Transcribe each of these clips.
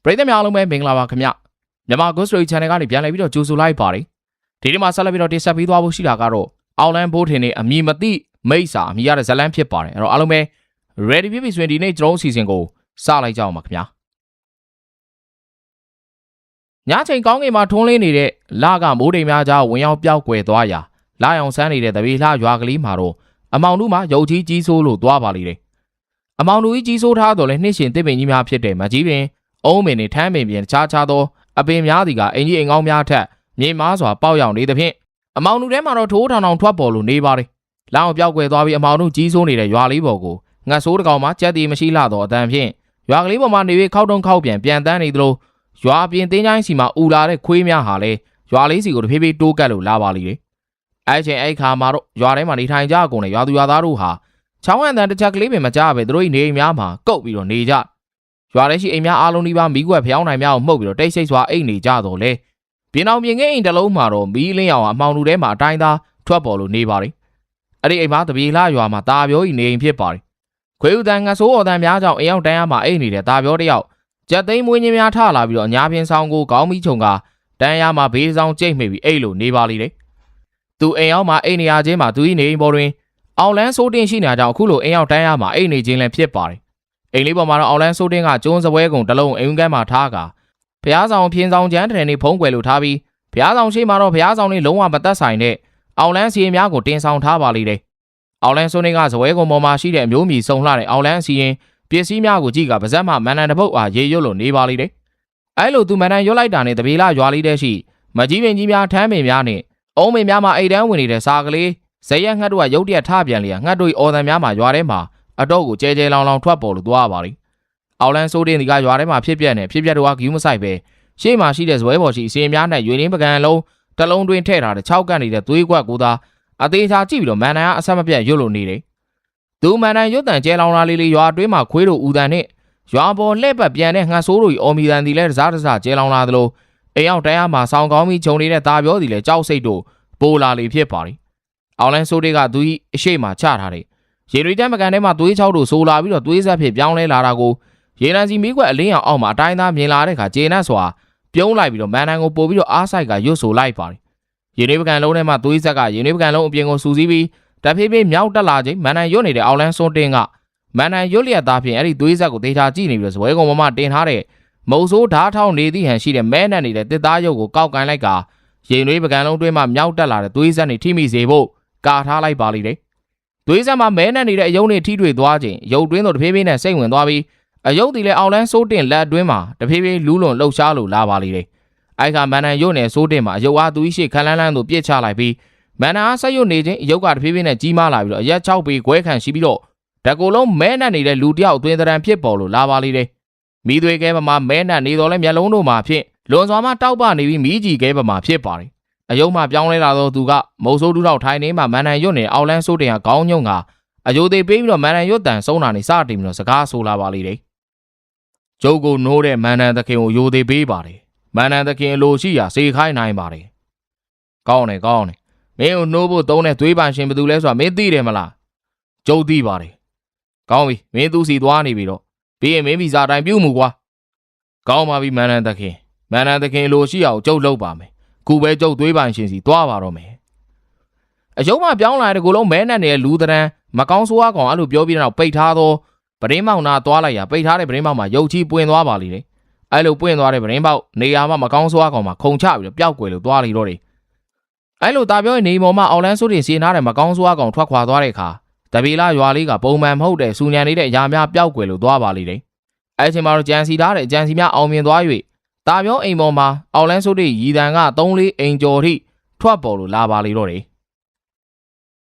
ပရိသတ်များအားလုံးပဲမင်္ဂလာပါခင်ဗျမြန်မာ Ghost Story Channel ကနေပြန်လည်ပြီးတော့ကြိုဆိုလိုက်ပါတယ်ဒီနေ့မှာဆက်လက်ပြီးတော့တင်ဆက်ပေးသွားဖို့ရှိတာကတော့အောင်လန်းဘိုးထင်နေအမည်မသိမိတ်စာအမည်ရတဲ့ဇလန်းဖြစ်ပါတယ်အဲ့တော့အားလုံးပဲ ready ဖြစ်ပြီဆိုရင်ဒီနေ့ကျွန်တော်အစီအစဉ်ကိုစလိုက်ကြအောင်ပါခင်ဗျာညချိန်ကောင်းကင်မှာထွန်းလင်းနေတဲ့လကမိုးတိမ်များကြားဝင်ရောက်ပြောက်ကွယ်သွားရာလာအောင်ဆန်းနေတဲ့တပီလှရွာကလေးမှာတော့အမောင်တို့မှာရုပ်ကြီးကြီးဆိုးလို့သွားပါလိမ့်တယ်အမောင်တို့ကြီးဆိုးထားတော့လဲနှိမ့်ရှင်တစ်ပင်ကြီးများဖြစ်တယ်မကြီးပင်အုံးပင်နဲ့ထမ်းပင်ပြင်ခြားခြားသောအပင်များစီကအင်ကြီးအိမ်ကောင်းများထက်မြေမားစွာပေါက်ရောက်နေသဖြင့်အမောင်တို့ထဲမှာတော့ထိုးထောင်ထောင်ထွက်ပေါ်လို့နေပါတယ်။လောင်ပြောက်ကွယ်သွားပြီးအမောင်တို့ကြီးစိုးနေတဲ့ရွာလေးပေါ်ကိုငှက်ဆိုးတစ်ကောင်မှကြက်တီမရှိလာတော့အတန်ဖြင့်ရွာကလေးပေါ်မှာနေပြီးခောက်တုံးခောက်ပြန်တန်းနေသလိုရွာအပြင်တင်းချိုင်းစီမှာအူလာတဲ့ခွေးများဟာလည်းရွာလေးစီကိုတဖြည်းဖြည်းတိုးကပ်လို့လာပါလိမ့်တယ်။အဲ့ချိန်အဲ့ခါမှာတော့ရွာထဲမှာနေထိုင်ကြကုန်တဲ့ရွာသူရွာသားတို့ဟာချောင်းဟန်တန်တစ်ချက်ကလေးပင်မကြပဲသူတို့နေအိမ်များမှာကုတ်ပြီးတော့နေကြရွာထဲရှိအိမ်များအားလုံးဒီပါမီးကွက်ဖျောင်းနိုင်များကိုမှုတ်ပြီးတော့တိတ်ဆိတ်စွာအိတ်နေကြတော့လေပြင်အောင်ပြင်ငယ်အိမ်တစ်လုံးမှာတော့မီးလင်းအောင်အမောင်လူထဲမှာအတိုင်းသားထွက်ပေါ်လို့နေပါတယ်အဲ့ဒီအိမ်မှာတပြေလာရွာမှာတာပြောကြီးနေအိမ်ဖြစ်ပါတယ်ခွေးဥတန်ငါဆိုးအော်တန်များကြောင့်အိမ်ရောက်တန်းရမှာအိတ်နေတဲ့တာပြောတယောက်ကြက်သိမ်းမွေးညင်းများထလာပြီးတော့အညာပြင်ဆောင်ကိုခေါင်းမီးချုံကတန်းရမှာဘေးဆောင်ကျိတ်မိပြီးအိတ်လို့နေပါလိမ့်တယ်သူအိမ်ရောက်မှာအိတ်နေရချင်းမှာသူ၏နေအိမ်ပေါ်တွင်အောင်လန်းဆိုးတင်ရှိနေကြအောင်အခုလိုအိမ်ရောက်တန်းရမှာအိတ်နေခြင်းလည်းဖြစ်ပါတယ်အိမ်လေးပေါ်မှာတော့အောင်လန်းဆိုးတင်ကကျုံးစပွဲကုံတစ်လုံးအိမ်ကန်းမှာထားကာဘုရားဆောင်ဖြင်းဆောင်ကျန်းထရနေဖုံးကွယ်လို့ထားပြီးဘုရားဆောင်ရှိမှာတော့ဘုရားဆောင်လေးလုံးဝမသက်ဆိုင်တဲ့အောင်လန်းစီရင်များကိုတင်ဆောင်ထားပါလိမ့်တယ်အောင်လန်းဆိုးတင်ကစပွဲကုံပေါ်မှာရှိတဲ့အမျိုးမြည်စုံလှတဲ့အောင်လန်းစီရင်ပစ္စည်းများကိုကြည့်ကပါဇက်မှမန်နန်တပုတ်အားရေရွတ်လို့နေပါလိမ့်တယ်အဲလိုသူမန်နန်ရွတ်လိုက်တာနဲ့တပြေလာရွာလေးတဲရှိမကြီးပင်ကြီးများထမ်းပင်များနဲ့အုံးပင်များမှာအိတ်တန်းဝင်နေတဲ့စာကလေးဇရက်ငှက်တို့ကရုတ်တရက်ထပြန်လျာငှက်တို့၏အော်တန်များမှာရွာထဲမှာအတော့ကိုကျဲကျဲလောင်လောင်ထွက်ပေါ်လို့သွားပါလိမ့်အောင်လန်းဆိုးတင်ဒီကရွာထဲမှာဖြစ်ပြက်တို့ကဂယူးမဆိုင်ပဲရှေ့မှာရှိတဲ့ဇွဲပေါ်ရှိအစင်များနဲ့ရွေရင်းပကံလုံးတစ်လုံးတွင်ထည့်ထားတဲ့6ကန့်နေတဲ့သွေးကွက်ကိုသာအသေးချာကြည့်ပြီးတော့မန်နန်ကအဆက်မပြတ်ရွတ်လို့နေတယ်သူမန်နန်ရွတ်တန်ကျဲလောင်လာလေးရွာအတွင်းမှာခွေးတို့ဦးတန်နဲ့ရွာပေါ်လှဲ့ပတ်ပြန်တဲ့ငှက်ဆိုးတို့အော်မီတန်ဒီလဲတစားကျဲလောင်လာသလိုအိမ်ရောက်တန်းရမှာဆောင်းကောင်းပြီးဂျုံနေတဲ့သားပြောစီလဲကြောက်စိတ်တို့ပိုလာလေဖြစ်ပါလိမ့်အောင်လန်းဆိုးတွေကသူ၏အရှိမချထားတဲ့ရေရီတန်းပကံထဲမှာသွေးချောက်တို့ဆိုလာပြီးတော့သွေးဆက်ဖြစ်ပြောင်းလဲလာတာကိုရေနံစီမီးကွက်အလင်းအောင်အောက်မှာအတိုင်းသားမြင်လာတဲ့အခါကျေနပ်စွာပြုံးလိုက်ပြီးတော့မန်နန်ကိုပို့ပြီးတော့အားဆိုင်ကရွတ်ဆိုလိုက်ပါတယ်ရေနွေးပကံလုံးထဲမှာသွေးဆက်ကရေနွေးပကံလုံးအပြင်ကိုစူးစီးပြီးတဖြည်းဖြည်းမြောက်တက်လာချိန်မန်နန်ရွတ်နေတဲ့အောင်လန်းစွန်းတင်းကမန်နန်ရွတ်လျက်သားဖြင့်အဲ့ဒီသွေးဆက်ကိုဒေတာကြည့်နေပြီးတော့ဇွဲကုံပေါ်မှာတင်ထားတဲ့မုံဆိုးဓားထောင်းနေသည့်ဟန်ရှိတဲ့မဲနက်နေတဲ့တစ်သားရုပ်ကိုကောက်ကန်လိုက်ကရေနွေးပကံလုံးတွင်းမှာမြောက်တက်လာတဲ့သွေးဆက်နေထိမိစေဖို့ကာထားလိုက်ပါလိမ့်တယ်သွေးဆက်မှာမဲနက်နေတဲ့အယုံနဲ့ထိတွေ့သွားချိန်ရုပ်တွင်းတို့တဖြည်းဖြည်းနဲ့စိတ်ဝင်သွားပြီးအယုတ်တီလည်းအောင်လန်းစိုးတင်လက်အတွင်းမှာတဖြည်းဖြည်းလူးလွန်လှုပ်ရှားလို့လာပါလိမ့်တယ်။အဲ့ကမန်နန်ရုပ်နဲ့စိုးတင်မှာအယုတ်အားသူရှိခန်းလန်းတို့ပြစ်ချလိုက်ပြီးမန်နန်အားဆက်ရွတ်နေခြင်းအယုတ်ကတဖြည်းဖြည်းနဲ့ကြီးမားလာပြီးတော့အရက်6ပေခွဲခံရှိပြီးတော့တကူလုံးမဲနက်နေတဲ့လူတယောက်အတွင်းတရံဖြစ်ပေါ်လို့လာပါလိမ့်တယ်။မိသွေးကဲပမာမဲနက်နေတော့လဲမျက်လုံးတို့မှာဖြင့်လွန်စွာမှတောက်ပနေပြီးမိကြီးကဲပမာဖြစ်ပါတယ်။အယုတ်မှပြောင်းလဲလာတော့သူကမုံဆိုးတူတော့ထိုင်နေမှမန်နန်ရွတ်နေအောင်လန်းစိုးတင်ကခေါင်းညုံကအယုတ်သေးပေးပြီးတော့မန်နန်ရွတ်တန်ဆုံးတာနေစတင်ပြီးတော့စကားဆိုလာပါလိမ့်တယ်ကျုပ်ကိုနိုးတဲ့မန်နန်သခင်ကိုယိုသေးပေးပါတယ်မန်နန်သခင်လိုရှိရာစေခိုင်းနိုင်ပါတယ်ကောင်းတယ်မင်းကိုနှိုးဖို့သုံးတဲ့သွေးပန်ရှင်ဘယ်သူလဲဆိုတာမင်းသိတယ်မလားကျုပ်သိပါတယ်ကောင်းပြီမင်းသူစီသွားနေပြီတော့ပြီးရင်မင်းဗီဇာတိုင်းပြုတ်မှုကွာကောင်းပါပြီမန်နန်သခင်လိုရှိအောင်ကျုပ်လုပ်ပါမယ်ခုပဲကျုပ်သွေးပန်ရှင်စီသွားပါတော့မယ်အယုံမှပြောင်းလာတဲ့ကိုလုံးမဲနက်နေတဲ့လူသဏ္ဍာန်မကောင်းဆိုးကောင်အဲ့လိုပြောပြီးတော့ပိတ်ထားသောပရင်းမောင်နာသွားလိုက်ရပိတ်ထားတဲ့ပရင်းမောင်မှာရုပ်ချီပွင့်သွားပါလိမ့်တယ်။အဲ့လိုပွင့်သွားတဲ့ပရင်းပေါက်နေရာမှာမကောင်းဆိုးကောင်မှာခုံချပြီးတော့ပျောက်ကွယ်လို့သွားလိတော့တယ်။အဲ့လိုတာပြောရဲ့နေပေါ်မှာအောင်လန်းဆိုးတင်စီနားတဲ့မကောင်းဆိုးကောင်ထွက်ခွာသွားတဲ့အခါတပီလာရွာလေးကပုံမှန်မဟုတ်တဲ့စူညံနေတဲ့အရာများပျောက်ကွယ်လို့သွားပါလိမ့်တယ်။အဲ့ချိန်မှာတော့ကြံစီထားတဲ့ကြံစီများအောင်မြင်သွား၍တာပြောအိမ်ပေါ်မှာအောင်လန်းဆိုးတင်ရည်တန်က3-4အိမ်ကျော်ထိထွက်ပေါ်လို့လာပါလိတော့တယ်။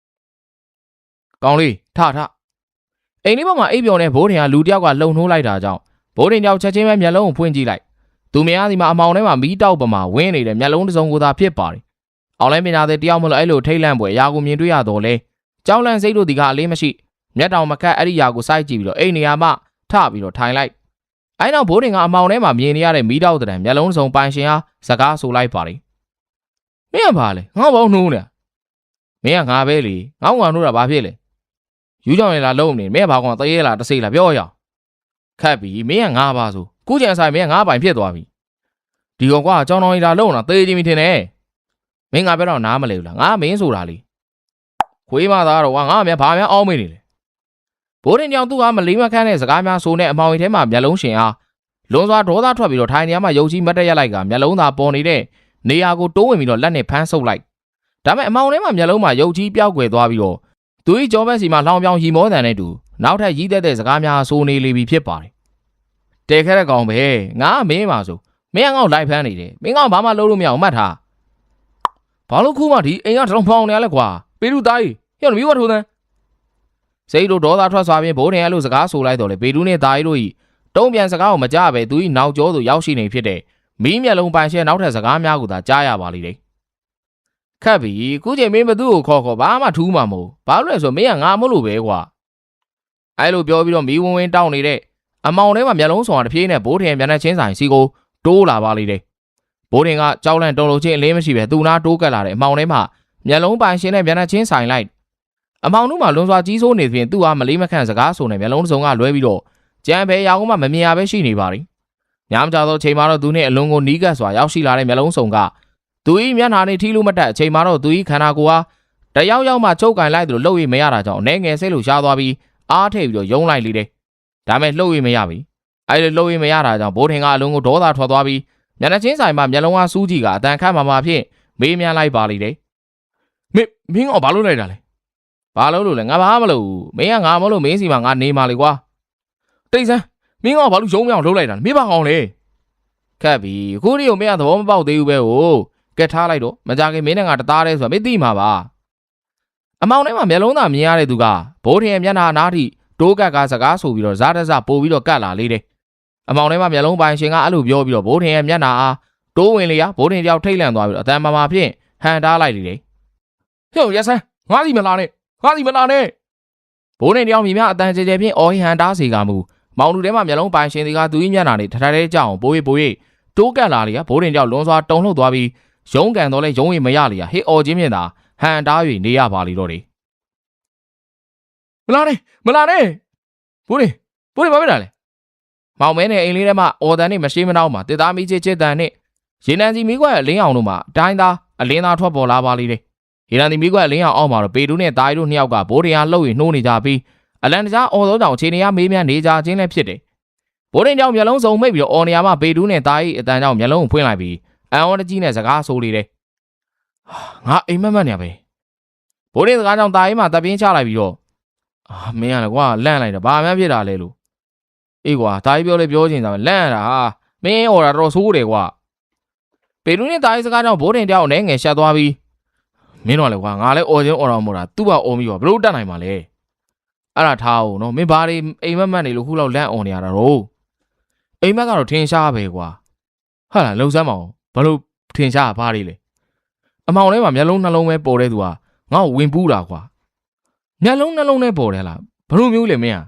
ကောင်းလေးထအိမ်လေးပေါ်မှာအိပ်ပျော်နေဘိုးတင်ကလူတယောက်ကလှုံနှိုးလိုက်တာကြောင့်ဘိုးတင်တယောက်ချက်ချင်းပဲမျက်လုံးကိုဖွင့်ကြည့်လိုက်သူမယားဒီမှာအမောင်ထဲမှာမီးတောက်ပမာဝင်းနေတဲ့မျက်လုံးတစ်စုံကိုသာဖြစ်ပါတယ်အောင်လဲပညာတဲ့တယောက်မလို့အဲ့လိုထိတ်လန့်ပွဲအရာကိုမြင်တွေ့ရတော့လေကြောက်လန့်စိတ်တို့ဒီကအလေးမရှိမျက်တောင်မခတ်အဲ့ဒီအရာကိုစိုက်ကြည့်ပြီးတော့အိမ်နေရာမှာထပြီးတော့ထိုင်လိုက်အဲ့နောက်ဘိုးတင်ကအမောင်ထဲမှာမြင်နေရတဲ့မီးတောက်တဲ့မျက်လုံးတစ်စုံပိုင်ရှင်ဟာစကားဆိုလိုက်ပါတယ်မင်းကဘာလဲငါ့ဘောင်းနှိုးနေမင်းကငါပဲလေငေါ့ငါနှိုးတာဘာဖြစ်လဲယူကြောင်ရလာလုံးနေမင်းဘာကောင်တရေလားတဆေးလားပြောရအောင်ခတ်ပြီးမင်းကငါပါဆို ခုကျန်ဆိုင်မင်းငါးပိုင်ဖြစ်သွားပြီဒီကောင်ကွာကြောင်တော်ကြီးလာလုံးတော့သေချင်းမထင်နဲ့မင်းငါပြောတော့နားမလဲဘူးလားငါမင်းဆိုတာလေခွေးမသားတော့ကွာငါမြဘာများအောင်းမေးနေလဲဘိုးရင်ကြောင့်သူ့ဟာမလေးမခန့်တဲ့စကားများဆိုနဲ့အမောင်ရီထဲမှာမျက်လုံးရှင်အားလွန်စွာဒေါသထွက်ပြီးတော့ထိုင်နေရမှာရုပ်ကြီးမတ်တက်ရက်လိုက်ကမျက်လုံးသာပေါ်နေတဲ့နေရာကိုတိုးဝင်ပြီးတော့လက်နဲ့ဖမ်းဆုပ်လိုက်ဒါပေမဲ့အမောင်ထဲမှာမျက်လုံးမှာရုပ်ကြီးပျောက်ကွယ်သွားပြီးတော့သူ၏ကြောဘက်စီမှာလောင်ပြောင်ရီမောတန်နဲ့တူနောက်ထပ်ရည်သက်တဲ့စကားများဆိုနေလေပြီဖြစ်ပါတယ်တဲခဲတဲ့ကောင်ပဲငါမင်းပါဆိုမင်းငါ့ကိုလိုက်ဖမ်းနေတယ်မင်းကဘာမှလုပ်လို့မရအောင်မှတ်ထားဘာလို့ခုမှဒီအိမ်ကတလုံးဖောင်းနေရလဲကွာပေတူသားကြီးဟဲ့မီးဝတ်ထိုးသန်းစိတ်တို့ဒေါသထွက်စွာဖြင့်ဘိုးတင်အဲ့လိုစကားဆိုလိုက်တော့လေပေတူနဲ့သားကြီးတို့ဤတုံးပြန်စကားကိုမကြားပဲသူ၏နောက်ကျောသို့ရောက်ရှိနေဖြစ်တဲ့မီးမျက်လုံးပိုင်ရှဲနောက်ထပ်စကားများကိုသာကြားရပါလိမ့်တယ်ခက်ပြီခုချိန်မင်းဘသူ့ကိုခေါ်ဘာမှထူးမှာမဟုတ်ဘာလို့လဲဆိုမင်းကငါမလို့ပဲကွာအဲ့လိုပြောပြီးတော့မီးဝင်းဝင်းတောင်းနေတဲ့အမောင်ထဲမှာမျက်လုံးဆောင်တဖြည်းနဲ့ဘိုးတင်မျက်နှာချင်းဆိုင်စီကိုတိုးလာပါလိမ့်တယ်ဘိုးတင်ကကြောက်လန့်တုံလုံးချင်းအလင်းမရှိပဲသူ့နာတိုးကပ်လာတဲ့အမောင်ထဲမှာမျက်လုံးပိုင်ရှင်းနဲ့မျက်နှာချင်းဆိုင်လိုက်အမောင်တို့မှလွန်စွာကြီးဆိုးနေပြင်သူ့ဟာမလေးမခန့်စကားဆိုနေမျက်လုံးတစ်စုံကလွဲပြီးတော့ကြံပဲရောင်မှမမြင်ရပဲရှိနေပါလိမ့်ညမကြသောချိန်မှာတော့သူနဲ့အလုံးကိုနီးကပ်စွာရောက်ရှိလာတဲ့မျက်လုံးစုံကသူ၏မျက်နှာနဲ့ထီးလို့မတက်အချိန်မှာတော့သူ၏ခန္ဓာကိုယ်ဟာတယောက်ယောက်မှချုပ်ကန်လိုက်သလိုလှုပ်ရမရတာကြောင့်အနေငယ်စိတ်လို့ရှားသွားပြီးအားထည့်ပြီးတော့ယုံလိုက်လေတယ်ဒါမဲ့လှုပ်ရမရပြီအဲ့လိုလှုပ်ရမရတာကြောင့်ဘိုးထင်ကအလုံးကိုဒေါသထွက်သွားပြီးမျက်နှာချင်းဆိုင်မှာမျက်လုံးကစူးကြည့်ကအတန်ခတ်မှဖြင့်မေးမြန်းလိုက်ပါလိမ့်တယ်မင်းကဘာလုပ်လိုက်တာလဲဘာလုပ်လို့လဲငါဘာမလုပ်ဘူးမင်းကငါမလို့မင်းစီမှာငါနေမှာလေကွာတိတ်ဆန်းမင်းကဘာလို့ရုံးမြောင်လုပ်လိုက်တာလဲမင်းဘာကောင်လဲခက်ပြီအခုဒီကိုမင်းကသဘောမပေါက်သေးဘူးပဲဟိုကက်ထားလိုက်တော့မကြခင်မင်းနဲ့ငါတသားတည်းဆိုတာမင်းသိမှာပါအမောင်ထဲမှာမျက်လုံးသာမြင်ရတဲ့သူကဘိုးထင်ရဲ့မျက်နှာနားထိတိုးကက်ကစကားဆိုပြီးတော့ဇာတဇပို့ပြီးတော့ကတ်လာလေးတယ်အမောင်ထဲမှာမျက်လုံးပိုင်ရှင်ကအဲ့လိုပြောပြီးတော့ဘိုးထင်ရဲ့မျက်နှာအားတိုးဝင်လေရဘိုးထင်တယောက်ထိတ်လန့်သွားပြီးတော့အတန်မာဖြင့်ဟန်တားလိုက်လေတယ်ဟဲ့ရဆန်းငါစီမလာနဲ့ဘိုးထင်တယောက်မြင်များအတန်ကျဲကျဲဖြင့်အော်ဟန်တားစီကမှုမောင်လူထဲမှာမျက်လုံးပိုင်ရှင်တွေကသူ၏မျက်နှာနဲ့ထထထဲကြောက်အောင်ပိုး၍တိုးကက်လာလေရဘိုးထင်တယောက်လွန်စွာတုံလှုပ်သွားပြီးရုံးကန်တော့လဲရုံးရင်မရလေရဟေးအော်ချင်းမြင်သာဟန်တား၍နေရပါလိတော့တယ်မလာနဲ့ဘိုးထင်ဘာဖြစ်တာလဲမောင်မဲနဲ့အိမ်လေးထဲမှာအော်တန်နဲ့မရှိမနှောင်းမှာတစ်သားမီးချစ်တန်နဲ့ရေနံစီမီးခွက်အလင်းအောင်တို့မှာအတိုင်းသားအလင်းသားထွက်ပေါ်လာပါလိမ့်တယ်ရေနံစီမီးခွက်အလင်းအောင်အောက်မှာတော့ပေတူးနဲ့တာရီတို့နှစ်ယောက်ကဘိုးထင်အားလှုပ်ရင်နှိုးနေကြပြီးအလန်တကြားအော်သောကြောင့်ခြေနေရမေးမြန်းနေကြခြင်းလည်းဖြစ်တယ်ဘိုးထင်ကြောင့်မျက်လုံးစုံမိတ်ပြီးတော့အော်နေရမှာပေတူးနဲ့တာရီအတန်ကြောင့်မျက်လုံးကိုဖွင့်လိုက်ပြီးအန်အော်တကြီးနဲ့စကားဆိုလေတယ်ငါအိမ်မက်နေရပဲဘိုးထင်စကားကြောင့်တာရီမှာတပ်ပြင်းချလိုက်ပြီးတော့မင်းကလည်းကွာလန့်လိုက်တာဘာမှဖြစ်တာလဲလို့အေးကွာတာကြီးပြောလဲပြောချင်တာပဲလန့်ရတာဟာမင်းအော်တာတော့ဆိုးတယ်ကွာပေတူးနဲ့တာကြီးစကားကြောင့်ဘိုးထင်တယောက်နဲ့ငယ်ရှက်သွားပြီးမင်းတော့လေကွာငါလည်းအော်ချင်းအော်တော်မို့တာသူ့ဘာအော်ပြီးတော့ဘလို့တတ်နိုင်မှာလဲအဲ့ဒါထားအောင်နော်မင်းဘာတွေအိမ်မက်နေလို့ခုလောက်လန့်အော်နေရတာတော့အိမ်မက်ကတော့ထင်ရှားပဲကွာဟာလားလုံစမ်းမအောင်ဘလို့ထင်ရှားဘာတွေလဲအမောင်ထဲမှာမျက်လုံးနှလုံးပဲပေါ်တဲ့သူကငါ့ကိုဝင်ပူးတာကွာမျက်လုံးနှလုံးနဲ့ပေါ်တယ်လားဘလို့မျိုးလဲမင်း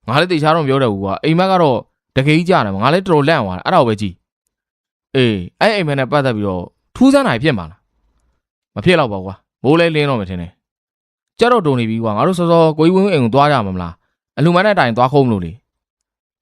ငါလည်းတေချာတော့ပြောတယ်ဘူးကွာအိမ်မက်ကတော့တကယ်ကြီးကြတယ်ငါလည်းတော်တော်လန့်သွားတယ်အဲ့ဒါပဲကြည့်အေးအဲ့အိမ်မက်နဲ့ပတ်သက်ပြီးတော့ထူးဆန်းတာဖြစ်မှာလားမဖြစ်တော့ပါကွာမိုးလဲလင်းတော့မှထင်တယ်ကြက်တော့တုံနေပြီကွာငါတို့စောစောကိုကြီးဝင်းအိမ်ကိုသွားကြမှာမလားအလူမန်းတဲ့အတိုင်းသွားခုံးလို့လေ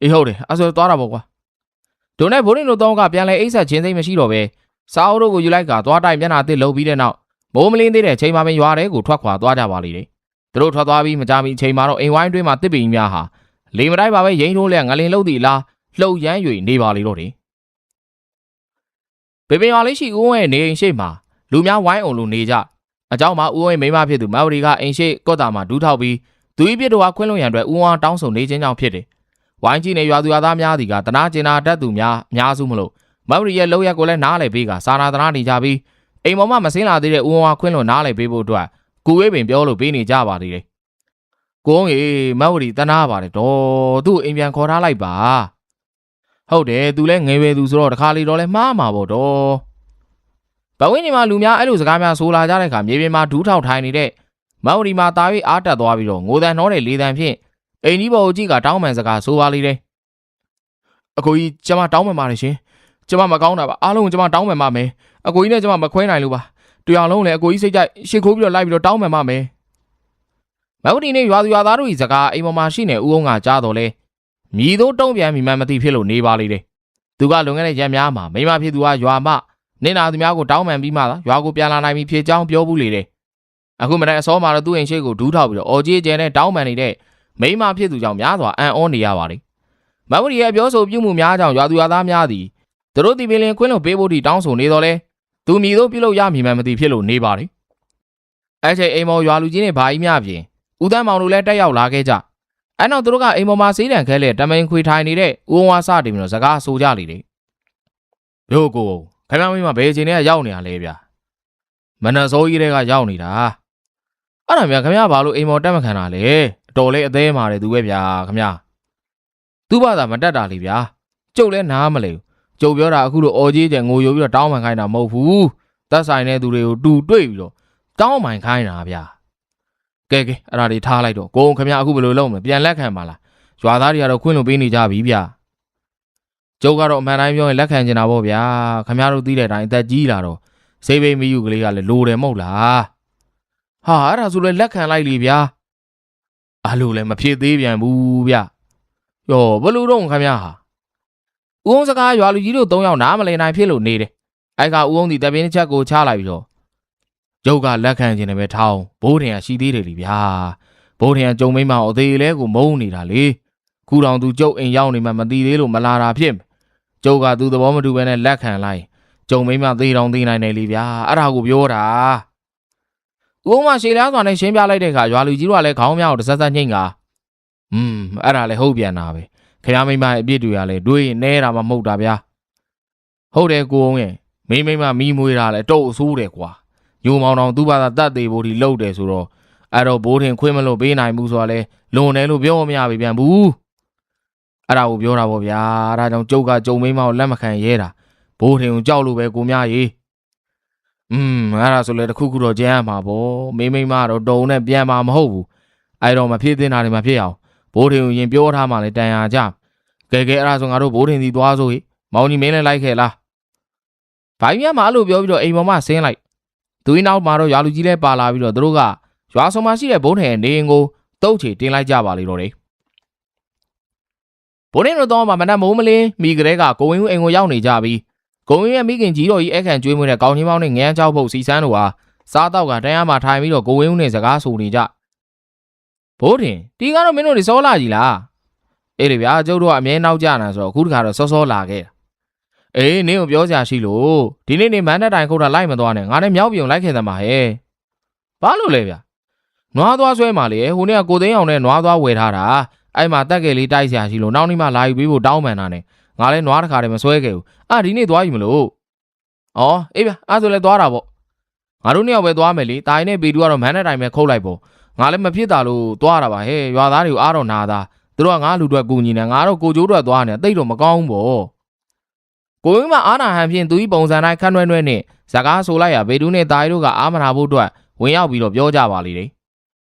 အေးဟုတ်တယ်အဲ့ဆိုသွားတာပေါ့ကွာဒုံနဲ့ဘိုးရင်တို့တော့ကပြန်လဲအိတ်ဆက်ချင်းစိမ့်မရှိတော့ပဲစာအုပ်တို့ကိုယူလိုက်ကသွားတိုက်မျက်နှာတစ်လုံးပြီးတဲ့နောက်မိုးမလင်းသေးတဲ့ချိန်မှာပဲရွာထဲကိုထွက်ခွာသွားကြပါလိမ့်တယ်သူတို့ထွက်သွားပြီးမကြမီချိန်မှာတော့အိမ်ဝိုင်းတွင်းမှာတစ်ပင်များဟာလေမတိုက်ပါပဲရိန်ထိုးလဲငလင်လှုပ်သည့်လားလှုပ်ရမ်း၍နေပါလေတော့တယ်ပေပင်ရွာလေးရှိဦးဝင်းရဲ့နေအိမ်ရှိမှာလူများဝိုင်းအောင်လို့နေကြအเจ้าမှာဦးဝင်းမိမဖြစ်သူမဝရီကအိမ်ရှိကော့တာမှာဒူးထောက်ပြီးသူ၏ပြစ်တော်ဟာခွင်းလွန်ရန်အတွက်ဦးဝါတောင်းဆိုနေခြင်းကြောင့်ဖြစ်တယ်ဝိုင်းကြီးနေရွာသူရွာသားများသည်ကတနာကျင်နာတတ်သူများစုမလို့မဝရီရဲ့လောက်ရက်ကိုလည်းနားလည်ပေးကစာနာတနာနေကြပြီးအိမ်ပေါ်မှာမစင်းလာသေးတဲ့ဦးဝါခွင်းလွန်နားလည်ပေးဖို့အတွက်ကိုဝေးပင်ပြောလို့ပေးနေကြပါသေးတယ်ကိုငယ်မဝရီတနာပါတယ်တော့သူ့အိမ်ပြန်ခေါ်ထားလိုက်ပါဟုတ်တယ်သူလည်းငယ်ပဲသူဆိုတော့တခါလေတော့လဲမှားမှာပေါ့တော့ဘဝင်းဒီမှာလူများအဲ့လိုစကားများဆိုလာကြတဲ့အခါမြေပြင်မှာဒူးထောက်ထိုင်နေတဲ့မဝရီမှာတာ၍အားတက်သွားပြီးတော့ငိုတန်နှောတဲ့လေတန်ဖြင့်အိမ်ကြီးပေါ်ကြီးကတောင်းပန်စကားဆိုပါလိမ့်တယ်အကိုကြီးကျမတောင်းပန်ပါတယ်ရှင်ကျမမကောင်းတာပါအားလုံးကျမတောင်းပန်ပါမယ်အကိုကြီးနဲ့ကျမမခွဲနိုင်လို့ပါတရားလုံးလည်းအကိုကြီးစိတ်ကြိုက်ရှစ်ခိုးပြီးတော့လိုက်ပြီးတော့တောင်းပန်ပါမယ်မဝတီနဲ့ရွာသူရွာသားတို့ဤစကားအိမ်ပေါ်မှာရှိနေဦးအောင်ကကြားတော်လဲ မြည်တို့တုံးပြန်မိမှန်မသိဖြစ်လို့နေပါလေတယ်သူကလွန်ခဲ့တဲ့ရက်များမှာမိမဖြစ်သူကရွာမနင့်နာသူများကိုတောင်းပန်ပြီးမှသာရွာကိုပြန်လာနိုင်ပြီဖြစ်ကြောင်းပြောဘူးလေတယ်အခုမနေ့အစောမှာတော့သူ့အိမ်ရှိကိုဒူးထောက်ပြီးတော့အော်ကြီးကျဲနဲ့တောင်းပန်နေတဲ့မိမဖြစ်သူကြောင့်များစွာအံ့ဩနေရပါလေမဝရီရဲ့ပြောဆိုပြုမှုများကြောင့်ရွာသူရွာသားများသည်သူတို့ဒီပင်လင်ခွင်းလို့ပေးဖို့တိတောင်းဆိုနေတော့လဲသူမြည်တို့ပြုလုပ်ရမိမှန်မသိဖြစ်လို့နေပါလေအဲ့ချိန်အိမ်မော်ရွာလူကြီးနဲ့ဘာကြီးများပြင်ဦးတန်းမောင်တို့လည်းတက်ရောက်လာခဲ့ကြအဲ့နောက်သူတို့ကအိမ်မော်မှာစေးတံခဲလဲတမင်ခွေထိုင်နေတဲ့ဦးဝါစတင်ပြီးတော့စကားဆိုကြလေတယ်ရို့ကိုခင်ဗျားမိမဘယ်အချိန်တည်းကရောက်နေရလဲဗျာမနက်စောကြီးတည်းကရောက်နေတာအဲ့ဒါများခင်ဗျားဘာလို့အိမ်မော်တက်မခံတာလဲအတော်လေးအသေးမာတယ်သူပဲဗျာခင်ဗျားသူ့ဘာသာမတက်တာလေဗျာကျုပ်လည်းနားမလဲကျုပ်ပြောတာအခုလိုအော်ကြီးကျယ်ငိုယိုပြီးတော့တောင်းပန်ခိုင်းတာမဟုတ်ဘူးသက်ဆိုင်တဲ့သူတွေကိုတူတွေ့ပြီးတော့တောင်းပန်ခိုင်းတာဗျာကဲအဲ့ဒါတွေထားလိုက်တော့ကိုုံခင်ဗျားအခုဘယ်လိုလုပ်မလဲပြန်လက်ခံပါလားရွာသားတွေကတော့ခွင့်လွှတ်ပေးနေကြပြီဗျာကျုပ်ကတော့အမှန်တိုင်းပြောရင်လက်ခံချင်တာပေါ့ဗျာခင်ဗျားတို့သိတဲ့အတိုင်းအသက်ကြီးလာတော့စိတ်ပိမိယူကလေးကလည်းလိုတယ်မဟုတ်လားဟာအဲ့ဒါဆိုလည်းလက်ခံလိုက်လေဗျာအဲ့လိုလည်းမဖြစ်သေးပြန်ဘူးဗျယောဘယ်လိုတော့ခင်ဗျားဟာဦးအောင်စကားရွာလူကြီးတို့၃ယောက်နားမလည်နိုင်ဖြစ်လို့နေတယ်အဲ့ကဦးအောင်ဒီတပင်းတစ်ချက်ကိုချလိုက်ပြီးတော့ကျုပ်ကလက်ခံချင်တယ်ပဲထောင်းဘိုးထင်ကရှိသေးတယ်လीဗျာဘိုးထင်ကကြုံမိမအသေးလဲကိုမုန်းနေတာလေခုတောင်သူကျုပ်အိမ်ရောက်နေမှမသိသေးလို့မလာတာဖြစ်ကျုပ်ကသူသဘောမတူဘဲနဲ့လက်ခံလိုက်ကြုံမိမသေးတောင်သေးနိုင်တယ်လीဗျာအဲ့ဒါကိုပြောတာဦးအောင်မရှေ့လျားစွာနဲ့ရှင်းပြလိုက်တဲ့အခါရွာလူကြီးတို့ကလည်းခေါင်းများကိုတဆက်ဆက်ညှိငါအဲ့ဒါလည်းဟုတ်ပြန်တာပဲခင်ဗျားမိမရဲ့အပြစ်တွေကလည်းတွေးရင်နဲတာမှမဟုတ်တာဗျာဟုတ်တယ်ကိုအောင်ရဲ့မိမမီးမွေးတာလည်းတုတ်အဆိုးတယ်ကွာညိုမောင်တော်သူ့ဘာသာတတ်သေးဖို့ဒီလှုပ်တယ်ဆိုတော့အဲ့တော့ဘိုးထင်ခွင့်မလို့ပေးနိုင်ဘူးဆိုတာလဲလွန်တယ်လို့ပြောမရပြီပြန်ဘူးအဲ့ဒါကိုပြောတာပေါ့ဗျာဒါကြောင့်ကျုပ်ကကြုံမိမကိုလက်မခံရဲတာဘိုးထင်ကိုကြောက်လို့ပဲကိုများရေအဲ့ဒါဆိုလဲတခုခုတော့ကျန်းရမှာပေါ့မိမတော့တုံနဲ့ပြန်မှာမဟုတ်ဘူးအဲ့တော့မဖြစ်သင့်တာတွေမဖြစ်အောင်ဘိုးထင်ကိုရင်ပြောထားမှလည်းတန်ရာကြကဲအဲ့ဒါဆိုငါတို့ဘိုးထင်စီသွားဆိုဟိမောင်ကြီးမင်းလည်းလိုက်ခဲ့လားဘာကြီးများမှအဲ့လိုပြောပြီးတော့အိမ်ပေါ်မှာဆင်းလိုက်သူ့နောက်မှာတော့ရွာလူကြီးလည်းပါလာပြီးတော့သူတို့ကရွာဆောင်မှာရှိတဲ့ဘုန်းထင်နေအိမ်ကိုတုတ်ချေတင်လိုက်ကြပါလေတော့တယ်ဘုန်းထင်တို့တော့မနက်မိုးမလင်းမိကလေးကကိုဝင်းဦးအိမ်ကိုရောက်နေကြပြီးကိုဝင်းရဲ့မိခင်ကြီးတော်ကြီးအခန့်ကျွေးမွေးတဲ့ကောင်းချင်းပေါင်းနဲ့ငန်းချောက်ဖို့စီစန်းတို့ဟာစားတော့ကတန်းရမှာထိုင်ပြီးတော့ကိုဝင်းဦးနဲ့စကားဆိုနေကြဘိုးထင်ဒီကတော့မင်းတို့တွေစောလာကြီးလားအေးလေဗျာကျုပ်တို့ကအမြဲနောက်ကြတာဆိုတော့အခုတခါတော့စောလာခဲ့အေးနင်းကိုပြောစရာရှိလို့ဒီနေ့နေမန်းတဲ့တိုင်ခုတ်တာလိုက်မသွားနဲ့ငါနဲ့မြောက်ပြုံလိုက်ခဲ့သမှာဟဲ့ဘာလို့လဲဗျနွားသွားဆွဲမှလေဟိုနေ့ကကိုသိန်းအောင်နဲ့နွားသွားဝယ်ထားတာအဲ့မှာတက်ကယ်လေးတိုက်စရာရှိလို့နောက်နေ့မှလာယူပေးဖို့တောင်းပန်တာနဲ့ငါလည်းနွားတစ်ခါတည်းမဆွဲခဲ့ဘူးဒီနေ့သွားယူမလို့ဩအေးဗျအဲ့ဆိုလဲသွားတာပေါ့ငါတို့နှစ်ယောက်ပဲသွားမယ်လေတာရင်နဲ့ပေတူကတော့မန်းတဲ့တိုင်ပဲခုတ်လိုက်ပေါ့ငါလည်းမဖြစ်တာလို့သွားတာပါဟဲ့ရွာသားတွေကိုအားတော့နာတာသူတို့ကငါလူတွေကူညီနေငါတော့ကိုကျိုးတွေသွားနေတိတ်တော့မကောင်းဘူးပေါ့ကိုင်းမအားနာဟန်ဖြင့်သူဤပုံစံတိုင်းခန့်နှွဲနဲ့ဇကားဆိုလိုက်ရဘေတူးနဲ့တာရီတို့ကအားမနာဖို့အတွက်ဝင်ရောက်ပြီးတော့ပြောကြပါလိမ့်တယ်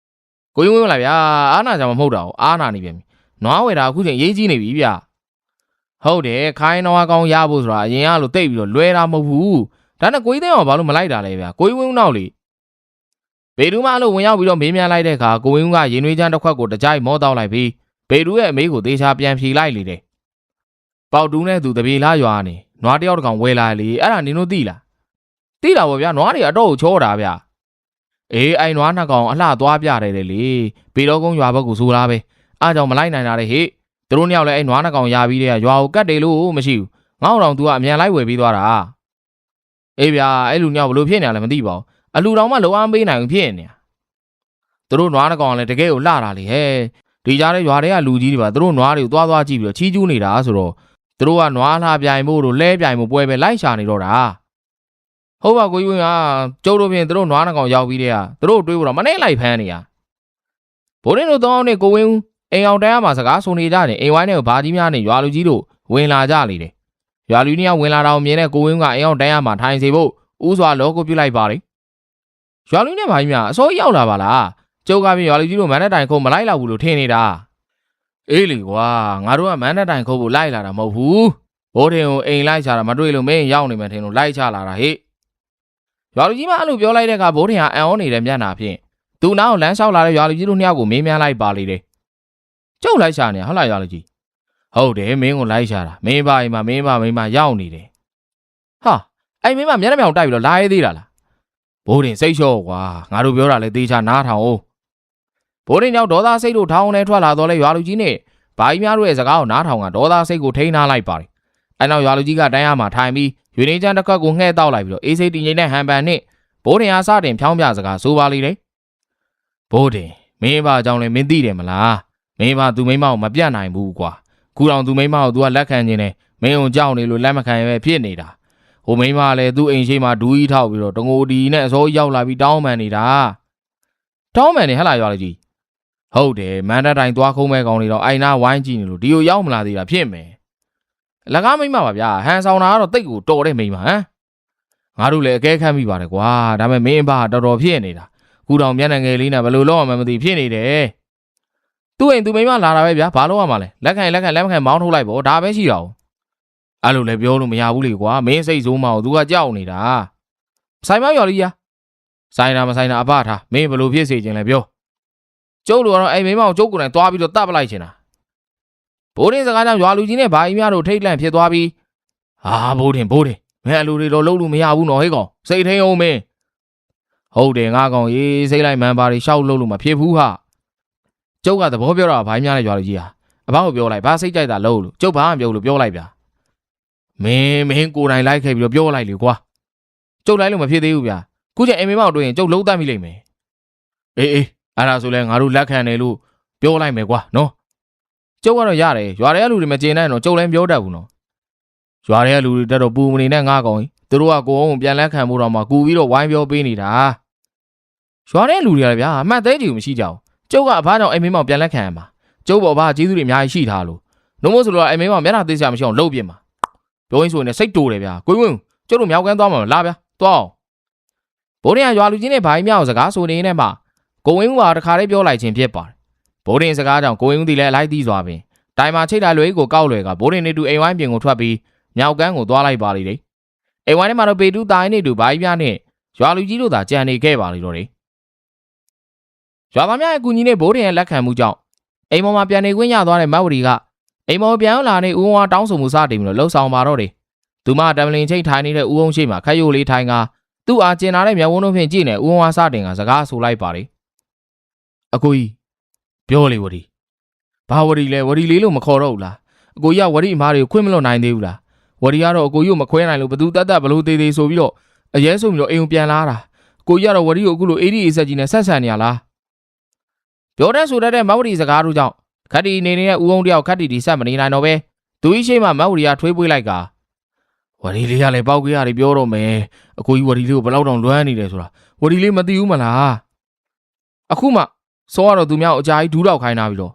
ကိုင်းဝင်လာဗျာအားနာကြမှာမဟုတ်တာကိုအားနာနေပြန်ပြီနွားဝယ်တာအခုချိန်ရေးကြီးနေပြီဗျဟုတ်တယ်ခိုင်းနွားကောင်းရဖို့ဆိုတာအရင်ကလို့တိတ်ပြီးတော့လွဲတာမဟုတ်ဘူးဒါနဲ့ကိုင်းသိန်းအောင်ဘာလို့မလိုက်တာလဲဗျကိုင်းဝင်းနောက်လေဘေတူးမလို့ဝင်ရောက်ပြီးတော့မေးမြန်းလိုက်တဲ့အခါကိုင်းကရင်နွေးချမ်းတစ်ခွက်ကိုတကြိုက်မောတောက်လိုက်ပြီးဘေတူးရဲ့အမေးကိုသေချာပြန်ဖြေလိုက်လေတယ်ပေါတူးနဲ့သူတပြေလားရွာနေနွားတယောက်တကောင်ဝယ်လာလေအဲ့ဒါနင်တို့သိလားသိတာပေါ့ဗျာနွားတွေအတော့ကိုချောတာဗျအေးအဲ့နွားနှစ်ကောင်အလှသွားပြတယ်လေဘေတော်ကုန်းရွာဘက်ကိုဆိုလားပဲအားကြောင့်မလိုက်နိုင်တာလေဟေ့သူတို့နှစ်ယောက်လည်းအဲ့နွားနှစ်ကောင်ရပြီးတဲ့ရွာကိုကတ်တယ်လို့မရှိဘူးငေါ့တော်သူကအမြန်လိုက်ဝယ်ပြီးသွားတာအေးဗျာအဲ့လူနှစ်ယောက်ဘလို့ဖြစ်နေရလဲမသိပါဘူးအလူတော်မှလောအားပေးနိုင်ဘူးဖြစ်နေတာသူတို့နွားနှစ်ကောင်လည်းတကယ်ကိုလှတာလေဟဲ့ဒီကြားထဲရွာထဲကလူကြီးတွေပါသူတို့နွားတွေကိုသွားကြည့်ပြီးတော့ချီးကျူးနေတာဆိုတော့သူတို့ကနွားလှပြိုင်ဖို့တို့လဲပြိုင်ဖို့ပွဲပဲလိုက်ရှာနေတော့တာဟုတ်ပါကိုကြီးဝင်ကကျုပ်တို့ပြင်သူတို့နွားနှကောင်ရောက်ပြီးတဲ့ဟာသူတို့တွေးဖို့တော့မနဲ့လိုက်ဖမ်းနေရဘိုးရင်တို့တောင်းနဲ့ကိုဝင်းအိမ်အောင်တန်းရမှာစကားဆိုနေကြတယ်အိမ်ဝိုင်းနဲ့ဘာကြီးများနဲ့ရွာလူကြီးတို့ဝင်လာကြလေတယ်ရွာလူကြီးကဝင်လာတော့မြင်တဲ့ကိုဝင်းကအိမ်အောင်တန်းရမှာထိုင်စီဖို့ဥစွာလောကိုပြုတ်လိုက်ပါလေရွာလူနဲ့ဘာကြီးများအစိုးရောက်လာပါလားကျုပ်ကပြင်ရွာလူကြီးတို့မန်းတဲ့တိုင်ခုံမလိုက်တော့ဘူးလို့ထင်နေတာအေးလေကွာငါတို့ကမန်းတဲ့တိုင်ခုံကိုလိုက်လာတာမဟုတ်ဘူးဘိုးထင်ကိုအိမ်လိုက်ချတာမတွေ့လို့မင်းရောက်နေမှထင်လို့လိုက်ချလာတာဟေ့ရွာလူကြီးမအဲ့လိုပြောလိုက်တဲ့အခါဘိုးထင်ကအံ့ဩနေတဲ့မျက်နှာဖြင့်သူနောက်လမ်းလျှောက်လာတဲ့ရွာလူကြီးတို့နှစ်ယောက်ကိုမေးမြန်းလိုက်ပါလေတယ်ကျုပ်လိုက်ချနေဟုတ်လားရွာလူကြီး ဟုတ်တယ်မင်းကိုလိုက်ရှာတာမင်းပါအိမ်မှာမင်းပါမိမရောက်နေတယ်ဟာအဲ့မင်းမမျက်နှာပြောင်တိုက်ပြီးတော့လာရဲသေးတာလားဘိုးတင်စိတ်လျှော့ကွာငါတို့ပြောတာလဲတေးချနားထောင်အောင်ဘိုးတင်ကြောင့်ဒေါသစိတ်တို့ထောင်းနေထွက်လာတော့လဲရွာလူကြီးနဲ့ဘာကြီးများတို့ရဲ့စကားကိုနားထောင်ကဒေါသစိတ်ကိုထိန်းထားလိုက်ပါတယ်အဲ့နောက်ရွာလူကြီးကတန်းရမှာထိုင်ပြီးရွေနေချမ်းတစ်ခွက်ကိုငှဲ့တောက်လိုက်ပြီးတော့အေးစိတ်တည်ငြိမ်တဲ့ဟန်ပန်နဲ့ဘိုးတင်အားစတင်ဖြောင်းပြစကားဆိုပါလိမ့်တယ်ဘိုးတင်မင်းပါကြောင့်လဲမင်းသိတယ်မလားမင်းပါသူမိမကိုမပြတ်နိုင်ဘူးကွာခုတောင်သူမိမကို तू ကလက်ခံခြင်းနဲ့မင်းုံကြောက်နေလို့လက်မခံရဲဖြစ်နေတာဟိုမိမလည်းသူ့အိမ်ရှိမှဒူးကြီးထောက်ပြီးတော့တငိုဒီနဲ့အစိုးရောက်လာပြီးတောင်းပန်နေတာတောင်းပန်နေဟလာရွာလူကြီးဟုတ်တယ်မန္တတိုင်သွားခုံးမဲ့ကောင်တွေတော့အိုင်နာဝိုင်းကြည့်နေလို့ဒီကိုရောက်မလာသေးတာဖြစ်မယ်အလကားမိမပါဗျာဟန်ဆောင်တာကတော့တိတ်ကိုတော်တဲ့မိမဟမ်ငါတို့လည်းအကဲခတ်မိပါတယ်ကွာဒါပေမဲ့မင်းအဘတော်တော်ဖြစ်နေတာခုတောင်မျက်နှာငယ်လေးနဲ့ဘယ်လိုလုပ်အောင်မသိဖြစ်နေတယ်သူ့အိမ်သူမိမလာတာပဲဗျာဘာလို့ရမှာလဲလက်ခံလက်မခံမောင်းထုတ်လိုက်ပေါ့ဒါပဲရှိတာအဲ့လိုလည်းပြောလို့မရဘူးလေကွာမင်းစိတ်ဆိုးမအောင်သူကကြောက်နေတာဆိုင်မရော်လေးရဆိုင်တာမဆိုင်တာအဖထားမင်းဘယ်လိုဖြစ်စေခြင်းလဲပြောကျုပ်တို့ကတော့အဲ့မိမကိုကျုပ်ကိုယ်တိုင်သွားပြီးတော့တတ်ပလိုက်ချင်တာဘိုးတင်စကားကြောင့်ရွာလူကြီးနဲ့ဘာကြီးများတို့ထိတ်လန့်ဖြစ်သွားပြီးဟာဘိုးတင်မင်းအလူတွေတော့လုံးလို့မရဘူးနော်ဟဲ့ကောင်စိတ်ထိန်အောင်မင်းဟုတ်တယ်ငါကောင်ရေးစိတ်လိုက်မှန်ပါတွေရှောက်လုံးလို့မဖြစ်ဘူးဟာကျုပ်ကသဘောပြောတာဘာကြီးများနဲ့ရွာလူကြီးဟာအဖေကိုပြောလိုက်ဘာစိတ်ကြိုက်တာလို့ကျုပ်ဘာမှမပြောလို့ပြောလိုက်ဗျာမင်းကိုယ်တိုင်လိုက်ခဲ့ပြီးတော့ပြောလိုက်လေကွာကျုပ်လိုက်လို့မဖြစ်သေးဘူးဗျာခုကျအိမ်မေမောက်တွေ့ရင်ကျုပ်လုံးတတ်မိလိမ့်မယ်အေးအဲ့ဒါဆိုလဲငါတို့လက်ခံတယ်လို့ပြောလိုက်မယ်ကွာနော်ကျုပ်ကတော့ရတယ်ရွာထဲကလူတွေမကျေနပ်တော့ကျုပ်လည်းပြောတတ်ဘူးနော်ရွာထဲကလူတွေတက်တော့ပူမနေနဲ့ငါကောင်ကြီးသူတို့ကကိုအောင်ပြန်လက်ခံဖို့တော့မှကူပြီးတော့ဝိုင်းပြောပေးနေတာရွာထဲလူတွေကလည်းဗျာအမှတ်သေးကြည့်မရှိကြဘူးကျုပ်ကအဖားကြောင့်အိမ်မေမောက်ပြန်လက်ခံရမှာကျုပ်ပေါ်ဘာကျေးဇူးတွေအများကြီးရှိထားလို့နှုံးမို့ဆိုတော့အိမ်မေမောက်မျက်နှာသေးစရာမရှိအောင်လှုပ်ပြမှာပြောရင်းဆိုရင်စိတ်တိုးတယ်ဗျာကိုဝင်းကျုပ်တို့မြောက်ကန်းသွားမှာလာဗျာသွားအောင်ဘိုးတင်ကရွာလူကြီးနဲ့ဘာကြီးမြောက်စကားဆိုနေနေမှာကိုဝင်းကတခါလေးပြောလိုက်ခြင်းဖြစ်ပါတယ်ဘိုးတင်စကားကြောင့်ကိုဝင်းသည်လည်းအလိုက်သီးစွာပင်တိုင်မှာချိတ်တာလွေးကိုကောက်လွယ်ကဘိုးတင်နေတူအိမ်ဝိုင်းပြင်ကိုထွက်ပြီးမြောက်ကန်းကိုသွားလိုက်ပါလိမ့်တယ်အိမ်ဝိုင်းထဲမှာတော့ပေတူတာရင်းနေတူဘာကြီးများနဲ့ရွာလူကြီးတို့သာကြံနေခဲ့ပါလိမ့်တော့တယ်ရွာသားများရဲ့ကူညီနဲ့ဘိုးတင်ရဲ့လက်ခံမှုကြောင့်အိမ်ပေါ်မှာပြန်နေခွင့်ရသွားတဲ့မတ်ဝရီကအိမ်ပေါ်ပြန်လာနေဦးဝါတောင်းဆိုမှုစတင်ပြီးတော့လှုပ်ဆောင်ပါတော့တယ်သူမတမ်ပလင်ချိတ်ထိုင်နေတဲ့ဦးအောင်ရှိမှခက်ရိုးလေးထိုင်ကသူ့အားကျင်လာတဲ့မျက်ဝန်းတို့ဖြင့်ကြည့်နေဦးဝါစတင်ကစကားဆိုလိုက်ပါတယ်အကိုကြီးပြောလေဝရီဘာဝရီလဲဝရီလေးလို့မခေါ်တော့ဘူးလားအကိုကြီးကဝရီအမားတွေကိုခွင့်မလွတ်နိုင်သေးဘူးလားဝရီကတော့အကိုကြီးကိုမခွဲနိုင်လို့ဘသူတတ်ဘလို့သေးသေးဆိုပြီးတော့အရဲဆိုပြီးတော့အိမ်ကိုပြန်လာတာအကိုကြီးကတော့ဝရီကိုအခုလိုအေးဒီအေးဆက်ကြီးနဲ့ဆက်ဆံနေရလားပြောတဲ့ဆိုတဲ့မဝရီစကားတို့ကြောင့်ခက်တီနေနေတဲ့ဦးအောင်တယောက်ခက်တီဒီဆက်မနေနိုင်တော့ပဲသူကြီးရှိမှမဝရီကထွေးပွေးလိုက်ကဝရီလေးကလည်းပေါက်ကြီးရတယ်ပြောတော့မယ်အကိုကြီးဝရီလေးကိုဘယ်လောက်တောင်လွမ်းနေတယ်ဆိုတာဝရီလေးမသိဘူးမလားအခုမှစောကတော့သူများအကြာကြီးဒူးတော့ခိုင်းတာပြီတော့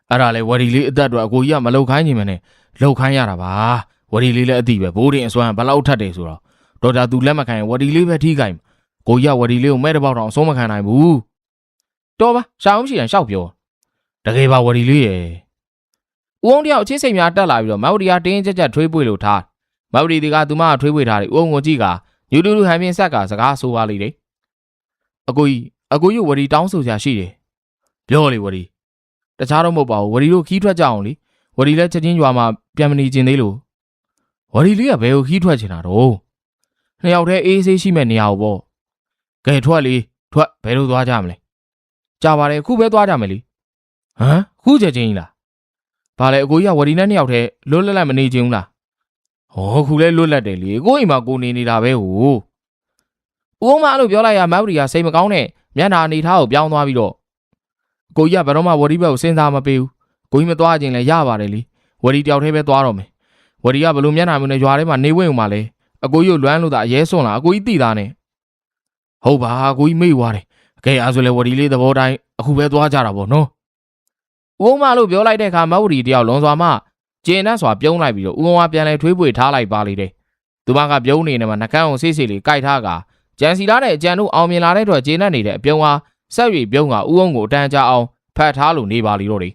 အဲ့ဒါလေဝရီလေးအသက်တော့အကိုကြီးကမလောက်ခိုင်းနေမှနဲ့လောက်ခိုင်းရတာပါဝရီလေးလည်းအတိပဲဘိုးတင်အစွမ်းဘယ်လောက်ထက်တယ်ဆိုတော့ဒေါက်တာသူလက်မခံရင်ဝရီလေးပဲထိခိုင်းကိုကြီးကဝရီလေးကိုမဲ့တပေါက်တောင်အဆုံးမခံနိုင်ဘူးတော်ပါရှာအောင်ရှိရင်ရှောက်ပြောတကယ်ပါဝရီလေးရဲ့ဦးအောင်တယောက်အချင်းစိတ်များတက်လာပြီးတော့မဝရီကတင်းကြပ်ထွေးပွေလို့ထားမဝရီဒီကသူမကထွေးပွေထားတယ်ဦးအောင်ကိုကြည့်ကညူတူတူဟန်ပြင်းဆက်ကစကားဆိုပါလိမ့်တယ်အကိုကြီးဝရီတောင်းဆိုကြရှိတယ်ပြောလေဝရီတခြားတော့မဟုတ်ပါဘူးဝရီတို့ခီးထွက်ကြအောင်လေဝရီလည်းချက်ချင်းရွာမှာပြန်မနေခြင်းသေးလို့ဝရီလေးကဘယ်ကိုခီးထွက်ချင်တာတော့နှစ်ယောက်တည်းအေးဆေးရှိမဲ့နေရာကိုပေါ့ကဲထွက်လေထွက်ဘယ်လိုသွားကြမလဲကြာပါတယ်ခုပဲသွားကြမယ်လေဟမ်ခုချက်ချင်းကြီးလားဘာလဲအကိုကြီးကဝရီနဲ့နှစ်ယောက်တည်းလွတ်လပ်မနေခြင်းဘူးလားဟောခုလဲလွတ်လပ်တယ်လေကိုအိမ်မှာကိုနေနေတာပဲဟိုဦးအောင်မအဲ့လိုပြောလိုက်ရမဝရီကစိတ်မကောင်းနဲ့မျက်နှာအနေထားကိုပြောင်းသွားပြီးတော့ကိုကြီးကဘယ်တော့မှဝရီဘက်ကိုစဉ်းစားမပေးဘူးကိုကြီးမသွားခြင်းလည်းရပါတယ်လေဝရီတယောက်တည်းပဲသွားတော့မယ်ဝရီကဘလို့မျက်နှာမျိုးနဲ့ရွာထဲမှာနေဝင့်ုံမှာလဲအကိုကြီးကိုလွမ်းလို့သာအရဲစွန့်လာအကိုကြီးတိသားနဲ့ဟုတ်ပါကိုကြီးမေ့သွားတယ်အကဲအားဆိုလဲဝရီလေးသဘောတိုင်းအခုပဲသွားကြတာပေါ့နော်ဦးအောင်မလို့ပြောလိုက်တဲ့အခါမဝရီတယောက်လွန်စွာမှကျင်းနဲ့စွာပြုံးလိုက်ပြီးတော့ဦးအောင်ကပြန်လဲထွေးပွေထားလိုက်ပါလိမ့်တယ်သူမကပြုံးနေနေမှာနှကန်းအောင်ဆေးဆေးလေးကြိုက်ထားကကြံစီလာတဲ့အကြံတို့အောင်မြင်လာတဲ့အတွက်ကျင်းနဲ့နေတဲ့အပြုံးဟာဆက်၍ပြုံးကဦးအောင်ကိုအတန်းကြအောင်ဖတ်ထားလို့နေပါလိမ့်တော့တယ်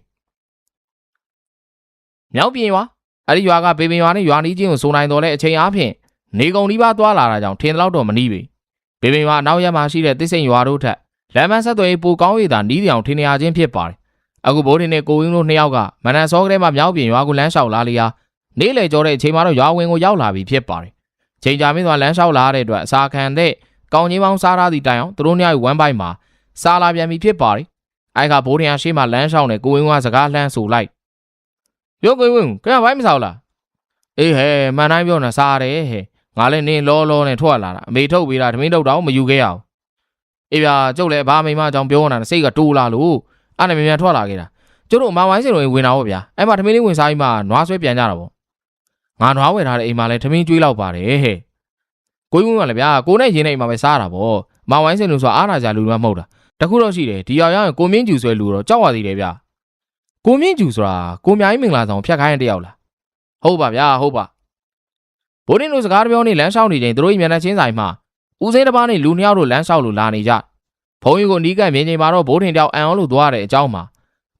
မြောက်ပြင်ရွာအဲ့ဒီရွာကပေပင်ရွာနဲ့ရွာနီးချင်းကိုစုံနိုင်တော်တဲ့အချိန်အားဖြင့်နေကုန်ဒီပါသွားလာတာကြောင့်ထင်တော့တော့မနီးပေပေပင်ရွာနောက်ရက်မှာရှိတဲ့သစ်စိန်ရွာတို့ထက်လမ်းမဆက်သွယ်ပိုကောင်းရည်သာနီးတောင်ထင်နေရခြင်းဖြစ်ပါတယ် အခုဘိုးတင်နဲ့ကိုဝင်းတို့နှစ်ယောက်ကမနက်စောကလေးမှမြောက်ပြင်ရွာကိုလမ်းလျှောက်လာလျာနေ့လေကျော်တဲ့အချိန်မှာတော့ရွာဝင်ကိုရောက်လာပြီဖြစ်ပါတယ်ချိန်ကြာမင်းသွားလမ်းလျှောက်လာတဲ့အတွက်အစာခံတဲ့ကောင်းကြီးပေါင်းစားထားသည့်တိုင်အောင်သူတို့နှစ်ယောက်ဝမ်းပိုက်မှာစားလာပြန်ပြီဖြစ်ပါတယ်အဲ့ကဘိုးတင်အရှိမှလမ်းလျှောက်နဲ့ကိုဝင်းကစကားလှမ်းဆိုလိုက်ပြောကိုဝင်းခင်ဗျာဘိုင်းမစားလားအေးဟဲ့မှန်တိုင်းပြောနေစားတယ်ဟဲ့ငါလည်းနင်းလောလောနဲ့ထွက်လာတာအမေထုတ်ပေးတာဓမင်းထုတ်တော့မယူခဲ့ရအောင်အေးဗျာကျုပ်လည်းဘာမိမအကြောင်းပြောနေတာစိတ်ကတိုးလာလို့အဲ့နဲ့မြန်ထွက်လာခဲ့တာကျုပ်တို့မဝိုင်းစင်တို့ဝင်တာပေါ့ဗျာအဲ့မှာဓမင်းလေးဝင်စားပြီးမှနွားဆွဲပြန်ကြတာပေါ့ငါနွားဝယ်ထားတဲ့အိမ်မှာလည်းဓမင်းကျွေးလောက်ပါတယ်ဟဲ့ကိုဝင်းကလည်းဗျာကိုနဲ့ရင်းနေအိမ်မှာပဲစားတာပေါ့မဝိုင်းစင်တို့ဆိုအားနာကြလူမှမဟုတ်တာတခုတော့ရှိတယ်ဒီရောက်ရင်ကိုမင်းကျူဆွဲလူတော့ကြောက်ရသေးတယ်ဗျာကိုမင်းကျူဆိုတာကိုမြိုင်းမင်္ဂလာဆောင်ဖြတ်ခိုင်းတဲ့တယောက်လားဟုတ်ပါဗျာဟုတ်ပါဘိုးတင်တို့စကားပြောနေလမ်းလျှောက်နေချိန်သူတို့မျက်နှာချင်းဆိုင်မှာဦးစင်းတစ်ပါးနဲ့လူနှစ်ယောက်တို့လမ်းလျှောက်လို့လာနေကြဘုံကြီးကိုနီးကပ်မြင်ချိန်မှာတော့ဘိုးတင်တယောက်အံအောင်လို့သွားတဲ့အကြောင်းမှာ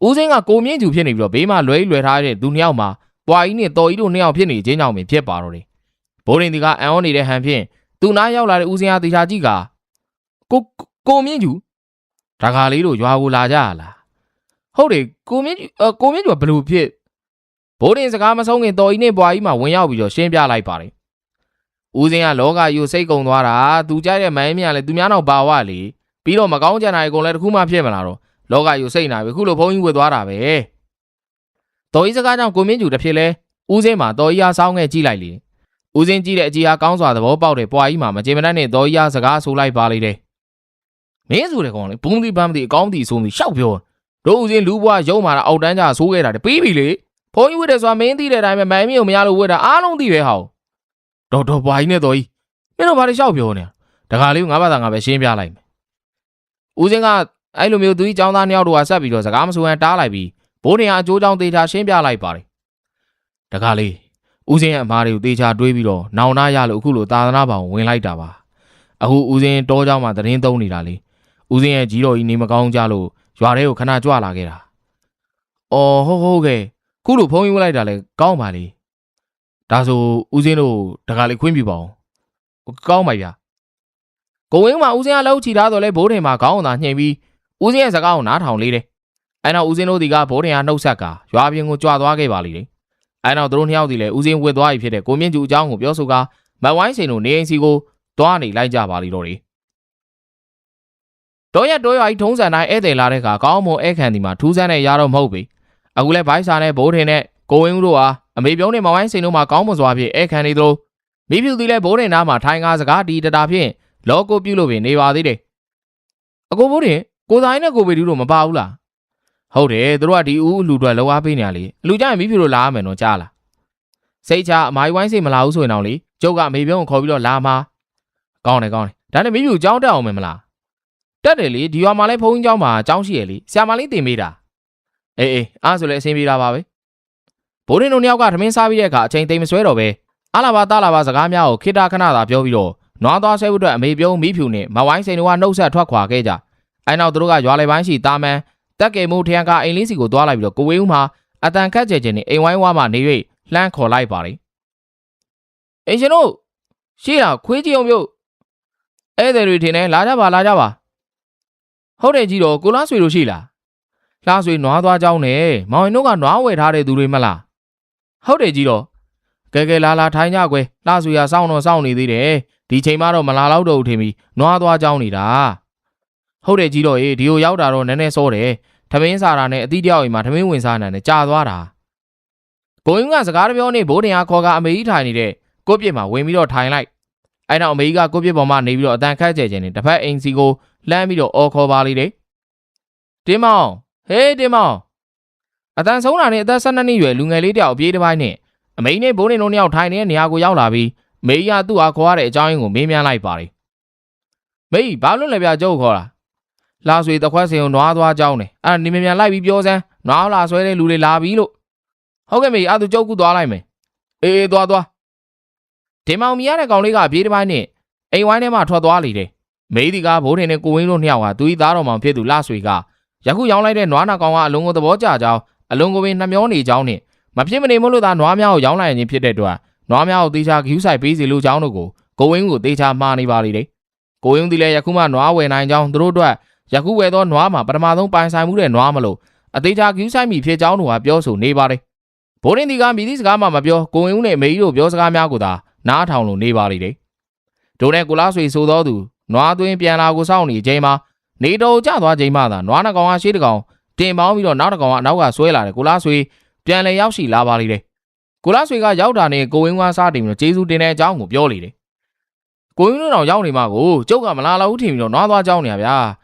ဦးစင်းကကိုမြင့်ကျူဖြစ်နေပြီးတော့ဘေးမှာလွယ်ထားတဲ့သူနှစ်ယောက်မှာပွားကြီးနဲ့တော်ကြီးတို့နှစ်ယောက်ဖြစ်နေခြင်းကြောင့်ပင်ဖြစ်ပါတော့တယ်ဘိုးတင်ဒီကအံအောင်နေတဲ့ဟန်ဖြင့်သူနားရောက်လာတဲ့ဦးစင်းအားတေချာကြည့်ကကိုမြင့်ကျူဒါကားလေးတို့ရွာကိုလာကြရလားဟုတ်တယ်ကိုမြင့်ကျူကဘလို့ဖြစ်ဘိုးတင်စကားမဆုံးခင်တော်ကြီးနဲ့ပွားကြီးမှဝင်ရောက်ပြီးတော့ရှင်းပြလိုက်ပါတယ်ဦးစင်းကလောကကြီးကိုစိတ်ကုံသွားတာသူကြိုက်တဲ့မိုင်းမြလည်းသူများတော့ပါဝလေပြီးတော့မကောင်းကြနိုင်ကုန်လည်းတခုမှဖြစ်မလာတော့လောကကြီးကိုစိတ်နာပြီခုလိုဘုန်းကြီးဝတ်သွားတာပဲတော်ကြီးစကားကြောင့်ကိုမင်းကျူတစ်ဖြစ်လဲဦးစင်းမှာတော်ကြီးအားစောင်းခဲ့ကြည့်လိုက်လေဦးစင်းကြည့်တဲ့အကြီးအားကောင်းစွာသဘောပေါက်တဲ့ပွားကြီးမှာမကြေမနက်နဲ့တော်ကြီးအားစကားဆိုလိုက်ပါလေတဲ့မင်းဆိုတဲ့ကောင်လေဘုံဒီပန်းမသိအကောင်းတီဆိုပြီးရှောက်ပြောတို့ဦးစင်းလူဘွားရုံမာတာအောက်တန်းကြဆိုးခဲ့တာတပြီးပြီလေဘုန်းကြီးဝတ်တယ်ဆိုတာမင်းသိတဲ့အတိုင်းပဲမိုင်းမျိုးမရလို့ဝတ်တာအားလုံးသိပဲဟောတော်ပွားကြီးနဲ့တော်ကြီးမင်းတို့ဘာတွေရှောက်ပြောနေတခါလေးငါဘာသာငါပဲရှင်းပြလိုက်မယ်ဦးစင်းကအဲ့လိုမျိုးသူကြီးចောင်းသားနှစ်ယောက်တို့ကဆက်ပြီးတော့စကားမဆိုရင်တားလိုက်ပြီးဘိုးတင်ကအကျိုးကြောင့်တေချာရှင်းပြလိုက်ပါတယ်တခါလေးဦးစင်းရဲ့အမားတွေကိုတေချာတွေးပြီးတော့နောင်နာရလို့အခုလိုသာသနာပေါင်ဝင်လိုက်တာပါအခုဦးစင်းတောเจ้าမှာသတင်းသုံးနေတာလေဦးစင်းရဲ့ကြီးတော်ကြီးနေမကောင်းကြလို့ရွာထဲကိုခဏကြွလာခဲ့တာအော်ဟုတ်ကဲ့ခုလိုဖုန်းကြီးဝင်လိုက်တာလေကောင်းပါလေဒါဆိုဦးစင်းတို့တခါလေးခွင့်ပြုပါအောင်ကောင်းပါဗျာကိုဝင်းမှာဦးစင်းအလောက်ချီထားတော့လဲဘိုးတင်မှာခေါင်းအောင်သာညှိပြီးဦးစင်းရဲ့စကားကိုနားထောင်လေးတယ်အဲ့နောက်ဦးစင်းတို့ဒီကဘိုးတင်ဟာနှုတ်ဆက်ကရွာပြင်ကိုကြွသွားခဲ့ပါလိမ့်တယ်အဲ့နောက်သူတို့နှစ်ယောက်ဒီလဲဦးစင်းဝစ်သွားပြီဖြစ်တဲ့ကိုမြင့်ကျူအကြောင်းကိုပြောဆိုကမဝိုင်းစိန်တို့နေအိမ်စီကိုသွားနေလိုက်ကြပါလိမ့်တော့တယ်တော်ရွာကြီးထုံးစံတိုင်းဧည့်သည်လာတဲ့အခါကောင်းမွန်ဧည့်ခံဒီမှာထူးဆန်းတဲ့ရာတော့မဟုတ်ပြီအခုလဲဘိုက်စာနဲ့ဘိုးတင်နဲ့ကိုဝင်းတို့ဟာအမေပြုံးနဲ့မဝိုင်းစိန်တို့မှာကောင်းမွန်စွာဖြင့်ဧည့်ခံနေသလိုမိဖြူသည်လဲဘိုးတင်နားမှာထိုင်ကားစကားတီတတာဖြင့်လောကိုပြုလို့ပင်နေပါသေးတယ်အကိုဘိုးတင်ကိုဆိုင်နဲ့ကိုပေတူတို့မပါဘူးလားဟုတ်တယ်သူတို့ကဒီဦးလူတွေလောက်အားပေးနေရလေအလူကြရင်မိဖြူတို့လာရမယ်နော်ကြားလားစိတ်ချအမိုင်းဝိုင်းစိတ်မလာဘူးဆိုရင်တော့လေကျုပ်ကအမေပြုံးကိုခေါ်ပြီးတော့လာမှာကောင်းတယ်ဒါနဲ့မိဖြူကြောင်းတက်အောင်မယ်မလားတက်တယ်လေဒီရွာမှာလဲဖုန်းကြီးကျောင်းမှာကျောင်းရှိရလေဆရာမလေးတင်ပေးတာအေးအားဆိုလဲအဆင်ပြေတာပါပဲဘိုးတင်တို့နှစ်ယောက်ကထမင်းစားပြီးတဲ့အခါအချိန်သိမဆွဲတော့ပဲအလာပါတာလာပါစကားများကိုခိတာခဏသာပြောပြီးတော့နွားသွားဆွဲဖို့အတွက်အမေပြုံးမိဖြူနဲ့မဝိုင်းစိန်တို့ကနှုတ်ဆက်ထွက်ခွာခဲ့ကြအဲနောက်သူတို့ကရွာလေပိုင်းရှိတာမန်တက်ကယ်မိုးထရန်ကအိမ်လေးစီကိုသွားလိုက်ပြီးတော့ကိုဝေးဦးမှာအတန်ခတ်ကျဲကျဲနဲ့အိမ်ဝိုင်းဝါမှနေ၍လှမ်းခေါ်လိုက်ပါလေအင်ရှင်တို့ရှိတာခွေးကြီးအောင်ပြုတ်ဧည့်သည်တွေထင်တယ်လာကြပါဟုတ်တယ်ကြီးတော့ကိုလားဆွေတို့ရှိလားလှဆွေနွားသွားကြောင်းနဲ့မောင်ရင်တို့ကနွားဝယ်ထားတဲ့သူတွေမလားဟုတ်တယ်ကြီးတော့ကဲလာထိုင်ကြကွယ်လှဆွေကစောင့်နေသေးတယ်ဒီချိန်မှတော့မလာတော့ဘူးထင်ပြီးနွားသွားကြောင်းနေတာဟုတ်တယ်ကြီးတော့ဒီကိုရောက်တာတော့နည်းနည်းစောတယ်ထမင်းစားတာနဲ့အတိတယောက်အိမ်မှာထမင်းဝင်စားနေတယ်ကြာသွားတာကိုင်းကစကားပြောနေဘိုးတင်အားခေါ်ကအမေကြီးထိုင်နေတဲ့ကိုပြစ်မှာဝင်ပြီးတော့ထိုင်လိုက်အဲ့နောက်အမေကြီးကကိုပြစ်ပေါ်မှာနေပြီးတော့အတန်ခတ်ကျဲကျဲနေတစ်ဖက်အိမ်စီကိုလှမ်းပြီးတော့အော်ခေါ်ပါလိမ့်တယ်တင်းမောင်ဟေးတင်းမောင်အတန်ဆုံးတာနဲ့အသက်12နှစ်ရွယ်လူငယ်လေးတယောက်အပြေးတစ်ပိုင်းနဲ့အမေနဲ့ဘိုးတင်တို့နှစ်ယောက်ထိုင်နေတဲ့နေရာကိုရောက်လာပြီးမေကြီးကသူ့အားခေါ်ရတဲ့အကြောင်းရင်းကိုမေးမြန်းလိုက်ပါတယ်မေကြီးဘာလို့လဲဗျာကျုပ်ခေါ်တာလာဆွေတခွက်စင်ကိုနွားသွားကြောင်းတယ်အဲ့နေမြန်လိုက်ပြီးပြောစမ်းနွားလာဆွဲတဲ့လူတွေလာပြီလို့ဟုတ်ကဲ့မေကြီးအဲ့သူကျုပ်ကူသွားလိုက်မယ်အေးသွားဒီမောင်မီရတဲ့ကောင်လေးကအပြေးတစ်ပိုင်းနဲ့အိမ်ဝိုင်းထဲမှာထွက်သွားလေတယ်မေဒီကဘိုးတင်နဲ့ကိုဝင်းတို့နှစ်ယောက်ကသူဤသားတော်မောင်ဖြစ်သူလှဆွေကယခုရောင်းလိုက်တဲ့နွားနာကောင်ကအလုံးကိုသဘောကျကြောင်းအလုံးကိုပင်နှမျောနေကြောင်းနဲ့မဖြစ်မနေမို့လို့သာနွားများကိုရောင်းလိုက်ရင်ဖြစ်တဲ့အတွက်နွားများကိုတေချာဂယူးဆိုင်ပေးစီလို့ကြောင်းတို့ကိုဝင်းကိုတေချာမှားနေပါလေတယ်ကိုဝင်းဒီလည်းယခုမှနွားဝယ်နိုင်ကြောင်းသူတို့အတွက်ယခုဝယ်သောနွားမှာပထမဆုံးပိုင်ဆိုင်မှုတဲ့နွားမလို့ အသေးချာကူးဆိုင်မိဖြစ်ကြောင်းတို့ဟာပြောဆိုနေပါတယ်ဘိုးရင်ဒီကမိသည့်စကားမှမပြောကိုဝင်ဦးနဲ့မေကြီးတို့ပြောစကားများကိုသာနားထောင်လို့နေပါလိမ့်တယ်တို့နဲ့ကိုလားဆွေဆိုသောသူနွားသွင်းပြန်လာကိုစောင့်နေချိန်မှာနေတော်ကျသွားချိန်မှသာနွားနှကောင်ကရှေးတကောင်တင်ပေါင်းပြီးတော့နောက်တကောင်ကအနောက်ကဆွဲလာတယ်ကိုလားဆွေပြန်လဲရောက်ရှိလာပါလိမ့်တယ်ကိုလားဆွေကရောက်တာနဲ့ကိုဝင်းဝါစားတင်ပြီးတော့ကျေးဇူးတင်တဲ့အကြောင်းကိုပြောလေတယ်ကိုဝင်းတို့တော့ရောက်နေမှကိုကျုပ်ကမလာတော့ဘူးထင်ပြီးတော့နွားသွားကြောင်းနေရဗျာ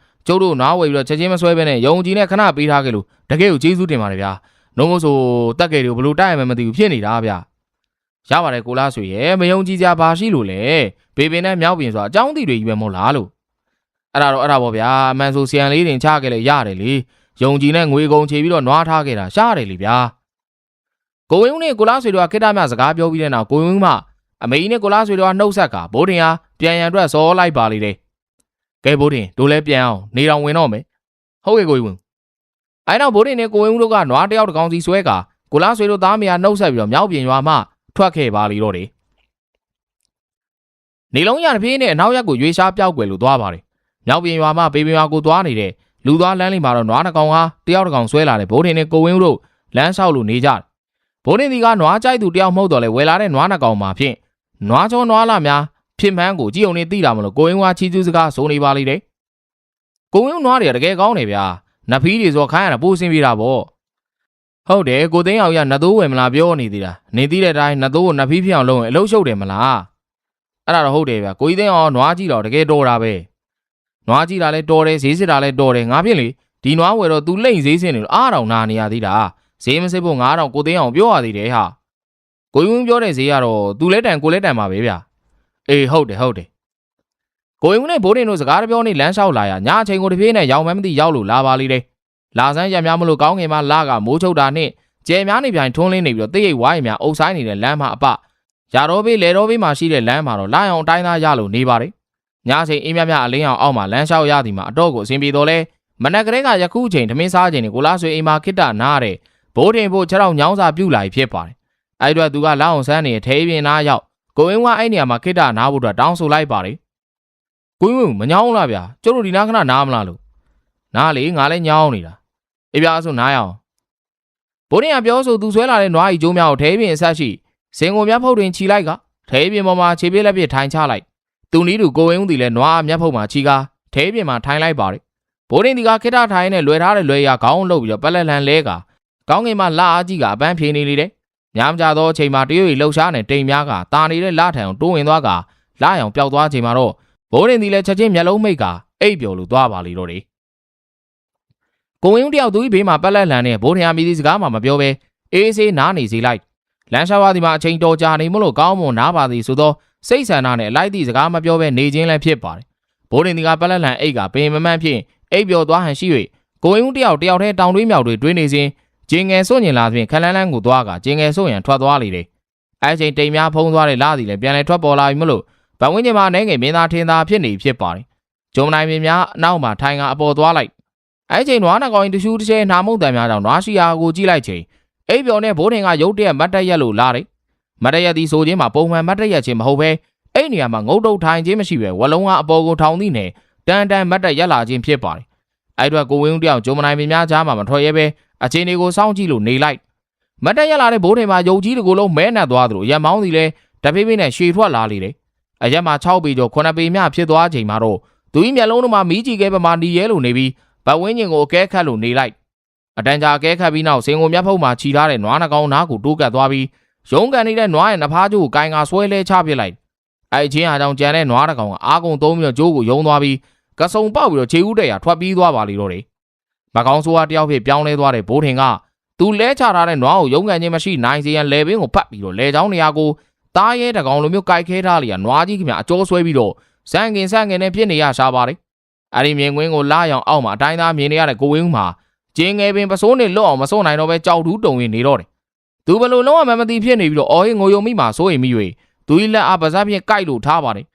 ကျုပ်တို့နွားဝယ်ပြီးတော့ချက်ချင်းမဆွဲဘဲနဲ့ယုံကြည်နဲ့ခဏပေးထားခဲ့လို့တကယ်ကိုကျေးဇူးတင်ပါတယ်ဗျာနှုံးမို့ဆိုတက်ကြယ်တွေကိုဘလို့တိုက်ရမှမသိဘူးဖြစ်နေတာဗျာရပါတယ်ကိုလားဆွေရဲ့မယုံကြည်ကြပါရှိလို့လေဘေပင်နဲ့မြောက်ပင်ဆိုတာအကြောင်းသိတွေကြီးပဲမဟုတ်လားလို့အဲ့ဒါပေါ့ဗျာအမှန်ဆိုဆီယန်လေးတင်ချခဲ့လေရတယ်လေယုံကြည်နဲ့ငွေကုန်ချေပြီးတော့နွားထားခဲ့တာရှားတယ်လေဗျာကိုဝင်းဦးနဲ့ကိုလားဆွေတို့ကခိတ္တမြစကားပြောပြီးတဲ့နောက်ကိုဝင်းဦးမှအမေကြီးနဲ့ကိုလားဆွေတို့ကနှုတ်ဆက်ကဘိုးတင်ဟာပြန်ရန်အတွက်စောလိုက်ပါလေတယ်ကဲဘိုးတင်တို့လည်းပြန်အောင်နေတော်ဝင်တော့မယ်ဟုတ်ကဲ့ကိုဝင်းအဲ့တော့ဘိုးတင်နဲ့ကိုဝင်းဦးတို့ကနွားတယောက်တကောင်စီဆွဲကာကိုလားဆွေတို့သားမယားနှုတ်ဆက်ပြီးတော့မြောက်ပြင်ရွာမှထွက်ခဲ့ပါလေတော့တယ်နေလုံးရတစ်ပြေးနဲ့အနောက်ရက်ကိုရွေးရှားပြောက်ွယ်လို့သွားပါတယ်မြောက်ပြင်ရွာမှပေပင်ရွာကိုသွားနေတဲ့လူသွားလမ်းလေးမှာတော့နွားတစ်ကောင်ဟာတယောက်တစ်ကောင်ဆွဲလာတယ်ဘိုးတင်နဲ့ကိုဝင်းဦးတို့လမ်းလျှောက်လို့နေကြတယ်ဘိုးတင်ဒီကနွားကြိုက်သူတယောက်မဟုတ်တော့လေဝယ်လာတဲ့နွားနှစ်ကောင်မှာဖြင့်နွားချောနွားလာများဖြစ်မှန်းကိုကြည့်ုံနေသိတာမလို့ကိုဝင်းဦးကချီးကျူးစကားဆိုနေပါလိမ့်တယ်ကိုဝင်းဦးနွားတွေကတကယ်ကောင်းတယ်ဗျာနဖီးတွေဆိုခိုင်းရတာပိုးစင်းပြေးတာပေါ့ဟုတ်တယ်ကိုသိန်းအောင်ရနသိုးဝယ်မလားပြောနေသေးတာနေသိတဲ့အတိုင်းနသိုးကိုနဖီးဖြစ်အောင်လုပ်ရင်အလုပ်ရှုပ်တယ်မလားအဲ့ဒါတော့ဟုတ်တယ်ဗျာကိုကြီးသိန်းအောင်နွားကြည့်တော့တကယ်တော်တာပဲနွားကြည့်တာလဲတော်တယ်ဈေးစစ်တာလဲတော်တယ်ငါဖြင့်လေဒီနွားဝယ်တော့ तू လိမ့်ဈေးစင်းနေလို့အားတောင်နာနေရသေးတာဈေးမစစ်ဖို့9000ကိုသိန်းအောင်ပြောရသေးတယ်ဟာကိုကြီးပြောတဲ့ဈေးကတော့ तू လဲတန်ကိုလဲတန်ပါပဲဗျာအေးဟုတ်တယ်ကိုကြီးနဲ့ဘိုးတင်တို့စကားပြောနေလမ်းလျှောက်လာရညအချိန်ကိုတပြေးနဲ့ရောင်မှန်းမသိရောက်လို့လာပါလိမ့်တယ်လာဆန်းရများမလို့ကောင်းငင်မှလာကမိုးချုပ်တာနဲ့ကျဲများနေပြန်ထွန်းလင်းနေပြီးတော့တိတ်ရိတ်ဝိုင်းများအုပ်ဆိုင်နေတဲ့လမ်းမှာအပရတော်ဘေးလေတော်ဘေးမှာရှိတဲ့လမ်းမှာတော့လာအောင်အတိုင်းသားရလို့နေပါတယ်ညအချိန်အင်းမြအလင်းအောင်အောက်မှာလမ်းလျှောက်ရသည်မှာအတော့ကိုအဆင်ပြေတော့လဲမနက်ကလေးကယခုချိန်ထမင်းစားချိန်ကိုလားဆွေအိမ်မှာခိတ္တနားတဲ့ဘိုးတင်ဖို့ခြေထောက်ညောင်းစာပြုတ်လာဖြစ်ပါတယ်အဲ့တော့သူကလာအောင်ဆန်းနေတဲ့ထဲပြင်းသားရောက်ကိုဝင်းဝအဲ့နေရာမှာခိတ္တနားဖို့အတွက်တောင်းဆိုလိုက်ပါတယ်ကိုဝင်းမညောင်းလားဗျာကျုပ်တို့ဒီနားခဏနားမလားလို့နားလေငါလည်းညောင်းနေတာအေးဗျာဆိုနားရအောင်ဘိုးတင်ကပြောဆိုသူဆွဲလာတဲ့နွားကြီးကျိုးများကိုထဲပြင်းအဆက်ရှိစင်ကိုမြတ်ဖုတ်တွင်ခြီလိုက်ကထဲပြင်းပေါ်မှာခြေပြက်လက်ပြထိုင်ချလိုက်သူနီးသူကိုဝင်းဦးတီလည်းနွားမြတ်ဖုတ်မှာခြီကားထဲပြင်းမှာထိုင်လိုက်ပါတယ်ဘိုးတင်ဒီကခိတ္တထိုင်နဲ့လွယ်ထားတဲ့လွယ်ရခေါင်းလှုပ်ပြီးတော့ပက်လက်လန်လဲကကောင်းကင်မှာလာအားကြီးကအပန်းဖြေနေလေတယ်ညမကြသောအချိန်မှာတရွေလှုပ်ရှားနေတိမ်များကတာနေတဲ့လထံတိုးဝင်သွားကလာရောင်ပျောက်သွားချိန်မှာတော့ဘိုးတင်ဒီလည်းချက်ချင်းမျက်လုံးမိတ်ကအိပ်ပျော်လို့သွားပါလေတော့တယ်ကိုဝင်းဦးတယောက်သူ့ဘေးမှာပက်လက်လန်နဲ့ဘိုးတင်ဟာမိသည့်စကားမှမပြောဘဲအေးဆေးနားနေစီလိုက်လမ်းလျှောက်ရသည်မှာအချိန်တော်ကြာနေမလို့ကောင်းမွန်နားပါသည်ဆိုသောစိတ်ဆန္ဒနဲ့အလိုက်သည့်စကားမပြောဘဲနေခြင်းလည်းဖြစ်ပါတယ်ဘိုးတင်ဒီကပက်လက်လန်အိတ်ကပင်မမှန်ဖြင့်အိပ်ပျော်သွားဟန်ရှိ၍ကိုဝင်းဦးတယောက်တည်းတောင်တွေးမြောက်တွေးနေစဉ်ကျင်းငယ်စွန့်ညင်လာသဖြင့်ခလန်းလန်းကိုသွားကကျင်းငယ်စွန့်ရန်ထွက်သွားလေတယ်အဲချိန်တိမ်များဖုံးသွားတဲ့လာသည်လည်းပြန်လဲထွက်ပေါ်လာပြီမလို့ဗဝင်းကျင်မှာနိုင်ငယ်မင်းသားထင်းသားဖြစ်နေဖြစ်ပါတယ်ဂျုံနိုင်မင်းများအနောက်မှာထိုင်ကအပေါ်သွားလိုက်အဲချိန်နွားနှကောင်တရှူးတစ်ချဲနာမုတ်တံများကြောင့်နွားရှိယာကိုကြည့်လိုက်ချိန်အိပ်ပျော်နဲ့ဘိုးတင်ကရုတ်တရက်မတ်တက်ရက်လို့လာတယ်မတ်တက်ရက်သည်ဆိုခြင်းမှာပုံမှန်မတ်တက်ရက်ခြင်းမဟုတ်ဘဲအဲ့နေရာမှာငုတ်တုတ်ထိုင်ခြင်းမရှိပဲဝလုံးကအပေါ်ကိုထောင်သည့်နဲ့တန်တန်မတ်တက်ရက်လာခြင်းဖြစ်ပါတယ်အဲ့တော့ကိုဝင်းဦးတယောက်ဂျုံနိုင်မင်းများကြားမှာမထွက်ရဲပဲအချင်းတွေကိုစောင့်ကြည့်လို့နေလိုက်မတ်တက်ရက်လာတဲ့ဘိုးတင်မှာရုပ်ကြီးတကူလုံးမဲနှက်သွားသလိုရက်မောင်းစီလဲတဖေးဖေးနဲ့ရှည်ထွက်လာလေတယ်အရက်မှာ6ပေကျော်9ပေမြဖြစ်သွားချိန်မှာတော့သူ၏မျက်လုံးထဲမှာမီးကြည့်ခဲပမာနီရဲလို့နေပြီးဘဝင်းကျင်ကိုအကဲခတ်လို့နေလိုက်အတန်ကြာအကဲခတ်ပြီးနောက်စင်ကိုမြတ်ဖုတ်မှာခြီထားတဲ့နွားနှကောင်နားကိုတိုးကပ်သွားပြီးရုံးကန်နေတဲ့နွားရဲ့နှဖားကျိုးကိုကိုင်ကဆွဲလဲချပစ်လိုက်အဲ့ချင်းအားကြောင့်ကြံတဲ့နွားတစ်ကောင်ကအားကုန်သုံးပြီးတော့ကျိုးကိုယုံသွားပြီးကစုံပေါက်ပြီးတော့ခြေဦးတရထွက်ပြီးသွားပါလေတော့တယ်မကောင်းဆိုးအားတယောက်ဖြစ်ပြောင်းလဲသွားတဲ့ဘိုးထင်ကသူလဲချထားတဲ့နွားကိုရုံးကန်ခြင်းမရှိနိုင်စေရန်လဲပင်ကိုဖတ်ပြီးတော့လဲချောင်းနေရာကိုသားရဲတကောင်လိုမျိုးကြိုက်ခဲထားလျာနွားကြီးခင်ဗျအကျိုးဆွဲပြီးတော့စံကင်နဲ့ပြစ်နေရရှာပါတယ်အဲ့ဒီမြင်ကွင်းကိုလာရောင်အောက်မှာအတိုင်းသားမြင်နေရတဲ့ကိုဝင်းဦးမှာကျင်းငယ်ပင်ပစိုးနေလွတ်အောင်မစွန့်နိုင်တော့ပဲကြောက်တူးတုံရင်နေတော့တယ်သူဘလို့လုံးဝမသိဖြစ်နေပြီးတော့အော်ဟင်းငိုယုံမိမှာစိုးရိမ်မိ၍သူ၏လက်အားပါးစပ်ဖြင့်ကိုက်လို့ထားပါတယ်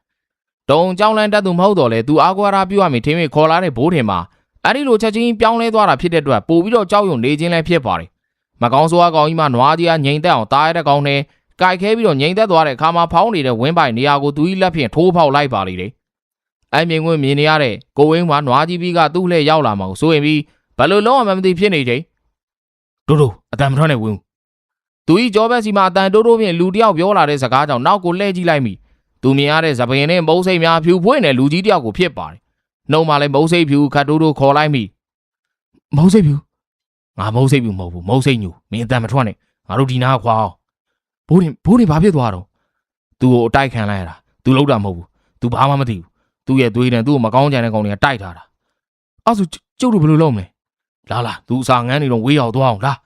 တုံကြောင်းလန်းတတ်သူမဟုတ်တော့လေသူအားကွာတာပြုရမည်ထင်၍ခေါ်လာတဲ့ဘိုးထင်မှာအဲ့ဒီလိုချက်ချင်းပြောင်းလဲသွားတာဖြစ်တဲ့အတွက်ပို့ပြီးတော့ကြောက်ရွံ့နေခြင်းလည်းဖြစ်ပါတယ်မကောင်းဆိုးအကောင်ကြီးမှနွားကြီးကငိန်သက်အောင်တားရတဲ့ကောင်နဲ့ကြိုက်ခဲပြီးတော့ငိန်သက်သွားတဲ့အခါမှာဖောင်းနေတဲ့ဝင်းပိုင်နေရာကိုသူ၏လက်ဖြင့်ထိုးဖောက်လိုက်ပါလေတယ်အဲ့မြင်ကွင်းမြင်နေရတဲ့ကိုဝင်းမှာနွားကြီးပြီးကသူ့လှည့်ရောက်လာမှကိုစိုးရင်ပြီးဘလို့လုံးဝမသိဖြစ်နေချိန် တိုးတိုးအတန်မထွက်နဲ့ဝင်းသူဤကြောဘက်စီမှာအတန်တိုးတိုးဖြင့်လူတယောက်ပြောလာတဲ့စကားကြောင့်နောက်ကိုလှည့်ကြည့်လိုက်မိသူမြင်ရတဲ့သပင်နဲ့မုံစိတ်များဖြူဖွင့်တဲ့လူကြီးတယောက်ကိုဖြစ်ပါတယ်နှုံမှလည်းမုံစိတ်ဖြူခတ်တိုးတိုးခေါ်လိုက်မိမုံစိတ်ဖြူငါမုံစိတ်ဖြူမဟုတ်ဘူးမုံစိတ်ညူမင်းအတန်မထွက်နဲ့ငါတို့ဒီနာခွာအောင်ဘိုးရင်ဘာဖြစ်သွားတော့သူ့ကိုအတိုက်ခံလိုက်ရတာသူလှုပ်တာမဟုတ်ဘူးသူဘာမှမသိဘူးသူ့ရဲ့သွေးနဲ့သူ့ကိုမကောင်းကြတဲ့ကောင်တွေကတိုက်ထားတာအဲ့ဆိုကျုပ်တို့ဘယ်လိုလုပ်မလဲလာသူအစာငန်းနေတော့ဝေးရောက်သွားအောင်လား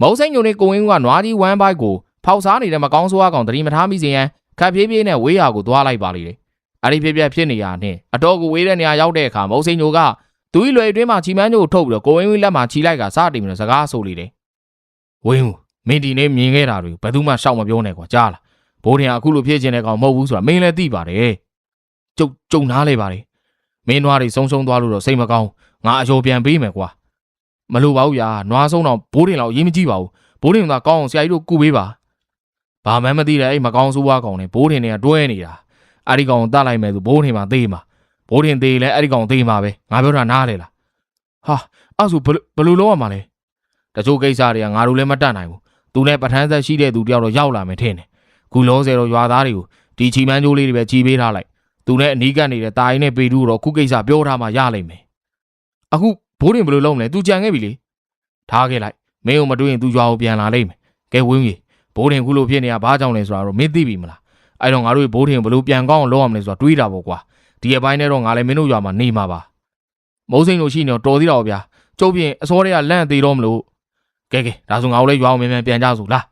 မုံစိတ်ညူနဲ့ကိုဝင်းကနွားကြီးဝမ်းပိုက်ကိုဖောက်စားနေတဲ့မကောင်းဆိုးအကောင်တတိမထားမိစေရန်ခပ်ပြေးပြေးနဲ့ဝေးရာကိုသွားလိုက်ပါလိမ့်တယ်အဲ့ဒီဖြစ်နေရနဲ့အတော်ကိုဝေးတဲ့နေရာရောက်တဲ့အခါမုံစိတ်ညူကသူ့လွယ်အတွင်းမှာချီမန်းညို့ထုတ်ပြီးတော့ကိုဝင်းလက်မှာချီလိုက်ကစတင်ပြီးတော့စကားဆိုလိမ့်တယ်ဝင်းမင်းဒီနေ့မြင်ခဲ့တာတွေဘယ်သူမှရှောက်မပြောနဲ့ကွာကြားလားဘိုးတင်အခုလိုဖြစ်ခြင်းတဲ့ကောင်မဟုတ်ဘူးဆိုတာမင်းလည်းသိပါတယ်ကျုံနားလေပါလေမင်းနွားတွေဆုံးသွားလို့တော့စိတ်မကောင်းငါအယောပြန်ပေးမယ်ကွာမလိုပါဘူးဗျာနွားဆုံးတော့ဘိုးတင်လောက်ရေးမကြည့်ပါဘူးဘိုးတင်ကကောင်းအောင်ဆရာကြီးတို့ကူပေးပါဘာမှမသိတဲ့အဲ့မကောင်းဆိုးွားကောင်နဲ့ဘိုးတင်တွေကတွဲနေတာအဲ့ဒီကောင်တတ်လိုက်မယ်ဆိုဘိုးတင်မှာသေးမှာဘိုးတင်သေးလဲအဲ့ဒီကောင်သေးမှာပဲငါပြောတာနားလေလားဟာအဲ့ဆိုဘယ်လိုလုပ်ရမှာလဲတချို့ကိစ္စတွေကငါတို့လည်းမတတ်နိုင်ဘူးသူနဲ့ပဋ္ဌာန်းဆက်ရှိတဲ့သူတယောက်တော့ရောက်လာမယ်ထင်တယ်ခုလောဆယ်တော့ရွာသားတွေကိုဒီချီမန်းကျိုးလေးတွေပဲချီပေးထားလိုက်သူနဲ့အနီးကပ်နေတဲ့တာရင်နဲ့ပေတူတော့ခုကိစ္စပြောထားမှရလိမ့်မယ်အခုဘိုးတင်ဘယ်လိုလုပ်မလဲသူကြံခဲ့ပြီလေထားခဲ့လိုက်မင်းကိုမတွေ့ရင်သူရွာကိုပြန်လာလိမ့်မယ်ကဲဝင်းကြီးဘိုးတင်ခုလိုဖြစ်နေတာဘာကြောင့်လဲဆိုတာတော့မင်းသိပြီမလားအဲ့တော့ငါတို့ဘိုးတင်ဘယ်လိုပြန်ကောင်းအောင်လုပ်ရမလဲဆိုတာတွေးတာပေါ့ကွာဒီအပိုင်းနဲ့တော့ငါလည်းမင်းတို့ရွာမှာနေမှာပါမုံစိန်တို့ရှိနေတော့တော်သေးတော့ဗျာကျုပ်ပြင်အစောတွေကလန့်သေးတော့မလို့ကဲဒါဆိုငါတို့လည်းရွာအောင်မြန်ပြန်ကြစို့လား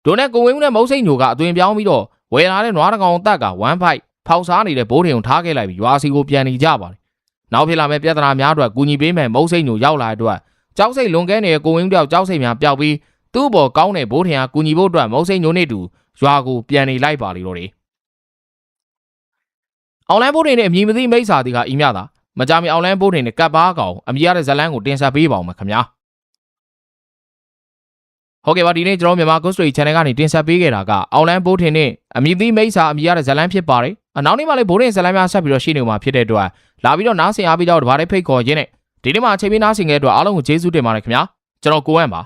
တို့နဲ့ကိုဝင်းနဲ့မုံစိန်ညိုကအသွင်ပြောင်းပြီးတော့ဝယ်လာတဲ့နွားတကောင်တက်ကဝမ်းဖိုက်ဖောက်စားနေတဲ့ဘိုးတင်ကိုထားခဲ့လိုက်ပြီးရွာစီကိုပြန်နေကြပါတယ်နောက်ဖြစ်လာမဲ့ပြဿနာများအတွက်ကူညီပေးမယ်မုံစိန်ညိုရောက်လာတဲ့အတွက်ကြောက်စိတ်လွန်ကဲနေတဲ့ကိုဝင်းတယောက်ကြောက်စိတ်များပျောက်ပြီးသူ့ဘော်ကောင်းတဲ့ဘိုးထင်ကကူညီဖို့အတွက်မုံစိန်ညိုနဲ့တူရွာကိုပြန်နေလိုက်ပါလေတော့တယ်အောင်လန်းဘိုးထင်နဲ့အမည်မသိမိတ်စာတီကအီးမြတာမကြမီအောင်လန်းဘိုးထင်နဲ့ကပ်ပါကောင်အမည်ရတဲ့ဇလန်းကိုတင်ဆက်ပေးပါအောင်ခင်ဗျာဟုတ်ကဲ့ပါဒီနေ့ကျွန်တော်မြန်မာ Ghost Story Channel ကနေတင်ဆက်ပေးခဲ့တာကအောင်လန်းဘိုးထင်နဲ့အမည်သိမိတ်စာအမည်ရတဲ့ဇလန်းဖြစ်ပါတယ်နောက်နေ့မှလည်းဘိုးထင်ဇလန်းများဆက်ပြီးတော့ရှိနေမှာဖြစ်တဲ့အတွက်လာပြီးတော့နားဆင်အားပေးကြတော့ဗါတဲ့ဖိတ်ခေါ်ရင်းနဲ့ဒီနေ့မှာအချိန်ပြနားဆင်ခဲ့တဲ့အတွက်အားလုံးကိုကျေးဇူးတင်ပါတယ်ခင်ဗျာကျွန်တော်ကိုဝမ်းပါ